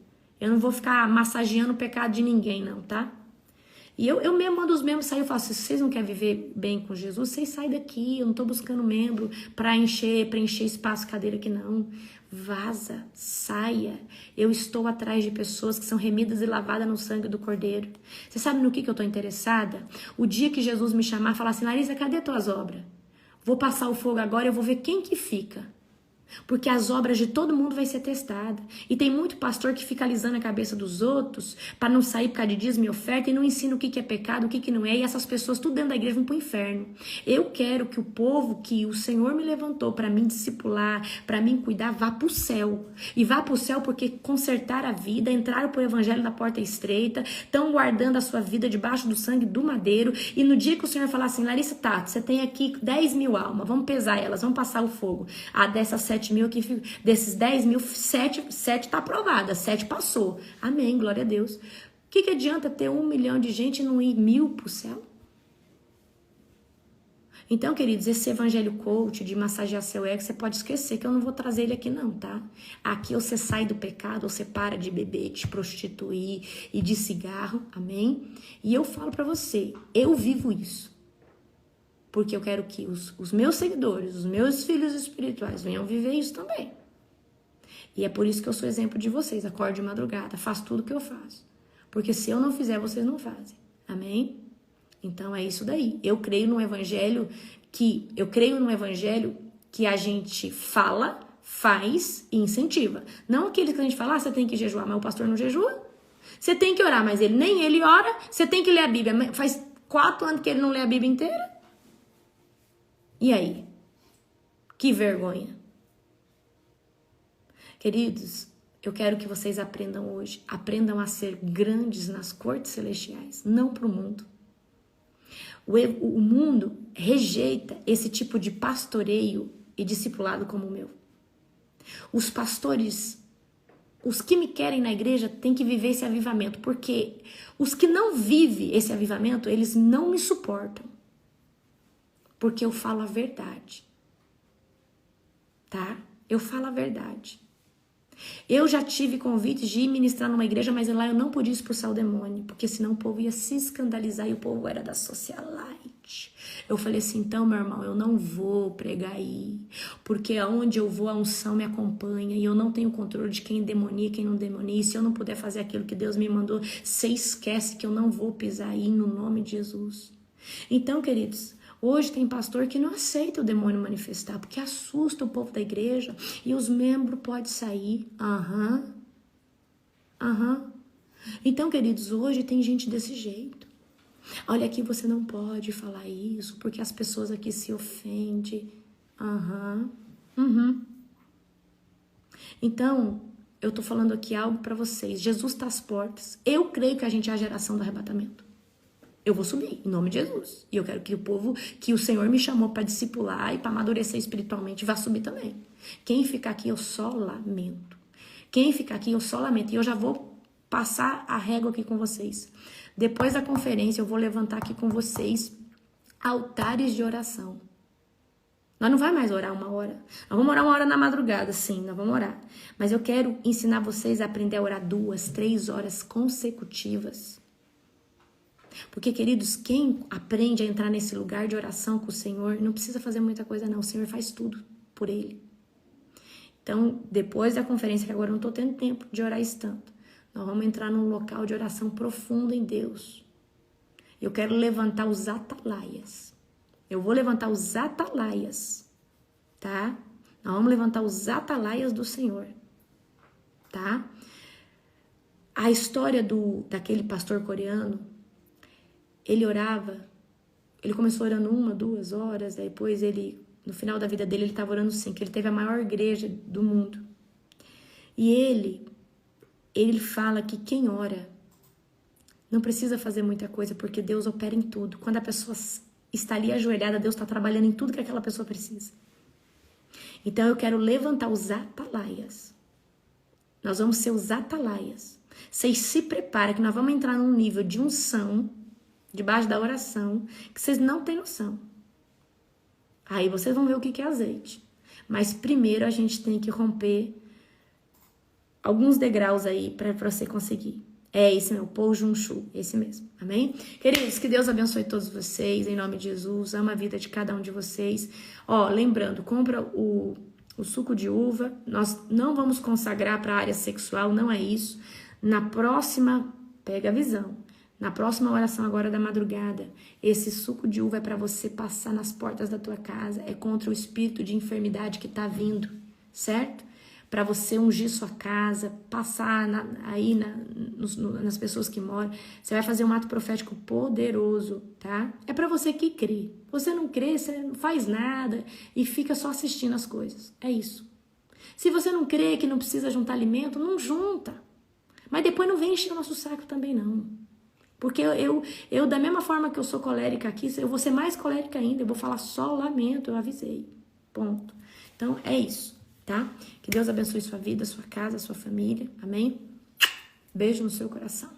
Eu não vou ficar massageando o pecado de ninguém, não, tá? E eu mesmo mando os membros sair, eu falo assim, se vocês não querem viver bem com Jesus, vocês saem daqui, eu não tô buscando membro para preencher espaço, cadeira aqui não. Vaza, saia. Eu estou atrás de pessoas que são remidas e lavadas no sangue do Cordeiro. Você sabe no que eu tô interessada? O dia que Jesus me chamar e falar assim, Larissa, cadê tuas obras? Vou passar o fogo agora, eu vou ver quem que fica. Porque as obras de todo mundo vai ser testada. E tem muito pastor que fica alisando a cabeça dos outros para não sair por causa de dízimo e oferta e não ensina o que é pecado, o que não é. E essas pessoas tudo dentro da igreja vão pro inferno. Eu quero que o povo que o Senhor me levantou para mim discipular, para mim cuidar, vá pro céu. E vá pro céu porque consertaram a vida, entraram pro evangelho da porta estreita, estão guardando a sua vida debaixo do sangue do madeiro. E no dia que o Senhor falar assim, Larissa, Tato, você tem aqui 10 mil almas, vamos pesar elas, vamos passar o fogo. Dessas 7 mil aqui, desses 10 mil, 7 tá aprovada, 7 passou. Amém, glória a Deus. O que adianta ter 1 milhão de gente e não ir 1000 pro céu? Então, queridos, esse evangelho coach de massagear seu ego, você pode esquecer que eu não vou trazer ele aqui não, tá? Aqui você sai do pecado, você para de beber, de prostituir e de cigarro, amém? E eu falo pra você, eu vivo isso. Porque eu quero que os meus seguidores, os meus filhos espirituais venham viver isso também. E é por isso que eu sou exemplo de vocês. Acordo de madrugada, faço tudo que eu faço. Porque se eu não fizer, vocês não fazem. Amém? Então é isso daí. Eu creio num evangelho que a gente fala, faz e incentiva. Não aquele que a gente fala, você tem que jejuar, mas o pastor não jejua. Você tem que orar, mas nem ele ora. Você tem que ler a Bíblia. Faz 4 anos que ele não lê a Bíblia inteira. E aí? Que vergonha. Queridos, eu quero que vocês aprendam hoje. Aprendam a ser grandes nas cortes celestiais, não para o mundo. O mundo rejeita esse tipo de pastoreio e discipulado como o meu. Os pastores, os que me querem na igreja, têm que viver esse avivamento, porque os que não vivem esse avivamento, eles não me suportam. Porque eu falo a verdade, tá? Eu falo a verdade. Eu já tive convite de ir ministrar numa igreja, mas lá eu não podia expulsar o demônio, porque senão o povo ia se escandalizar e o povo era da socialite. Eu falei assim, então, meu irmão, eu não vou pregar aí, porque aonde eu vou a unção me acompanha e eu não tenho controle de quem demonia e quem não demonia. E se eu não puder fazer aquilo que Deus me mandou, você esquece que eu não vou pisar aí no nome de Jesus. Então, queridos, hoje tem pastor que não aceita o demônio manifestar, porque assusta o povo da igreja e os membros podem sair. Então, queridos, hoje tem gente desse jeito. Olha, aqui você não pode falar isso, porque as pessoas aqui se ofendem. Então, eu tô falando aqui algo para vocês. Jesus está às portas. Eu creio que a gente é a geração do arrebatamento. Eu vou subir, em nome de Jesus. E eu quero que o povo, que o Senhor me chamou para discipular e para amadurecer espiritualmente, vá subir também. Quem ficar aqui, eu só lamento. Quem ficar aqui, eu só lamento. E eu já vou passar a régua aqui com vocês. Depois da conferência, eu vou levantar aqui com vocês altares de oração. Nós não vai mais orar 1 hora. Nós vamos orar 1 hora na madrugada, sim, nós vamos orar. Mas eu quero ensinar vocês a aprender a orar 2, 3 horas consecutivas. Porque, queridos, quem aprende a entrar nesse lugar de oração com o Senhor, não precisa fazer muita coisa não. O Senhor faz tudo por ele. Então, depois da conferência, que agora eu não estou tendo tempo de orar isso tanto, nós vamos entrar num local de oração profunda em Deus. Eu quero levantar os atalaias. Eu vou levantar os atalaias, tá? Nós vamos levantar os atalaias do Senhor, tá? A história daquele pastor coreano, ele orava, ele começou orando 1, 2 horas, depois no final da vida dele, ele estava orando 5, ele teve a maior igreja do mundo. E ele fala que quem ora não precisa fazer muita coisa, porque Deus opera em tudo. Quando a pessoa está ali ajoelhada, Deus está trabalhando em tudo que aquela pessoa precisa. Então eu quero levantar os atalaias. Nós vamos ser os atalaias. Vocês se preparem que nós vamos entrar num nível de unção, debaixo da oração, que vocês não têm noção. Aí vocês vão ver o que é azeite. Mas primeiro a gente tem que romper alguns degraus aí para você conseguir. É esse meu Paul Jun-Shu, esse mesmo, amém? Queridos, que Deus abençoe todos vocês, em nome de Jesus, ama a vida de cada um de vocês. Ó, lembrando, compra o suco de uva, nós não vamos consagrar para a área sexual, não é isso. Na próxima, pega a visão, na próxima oração agora da madrugada, esse suco de uva é para você passar nas portas da tua casa, é contra o espírito de enfermidade que tá vindo, certo? Para você ungir sua casa, passar nas pessoas que moram. Você vai fazer um ato profético poderoso, tá? É para você que crê. Você não crê, você não faz nada e fica só assistindo as coisas. É isso. Se você não crê que não precisa juntar alimento, não junta. Mas depois não vem encher o nosso saco também, não. Porque eu, da mesma forma que eu sou colérica aqui, eu vou ser mais colérica ainda. Eu vou falar só lamento, eu avisei. Ponto. Então, é isso. Tá? Que Deus abençoe sua vida, sua casa, sua família. Amém? Beijo no seu coração.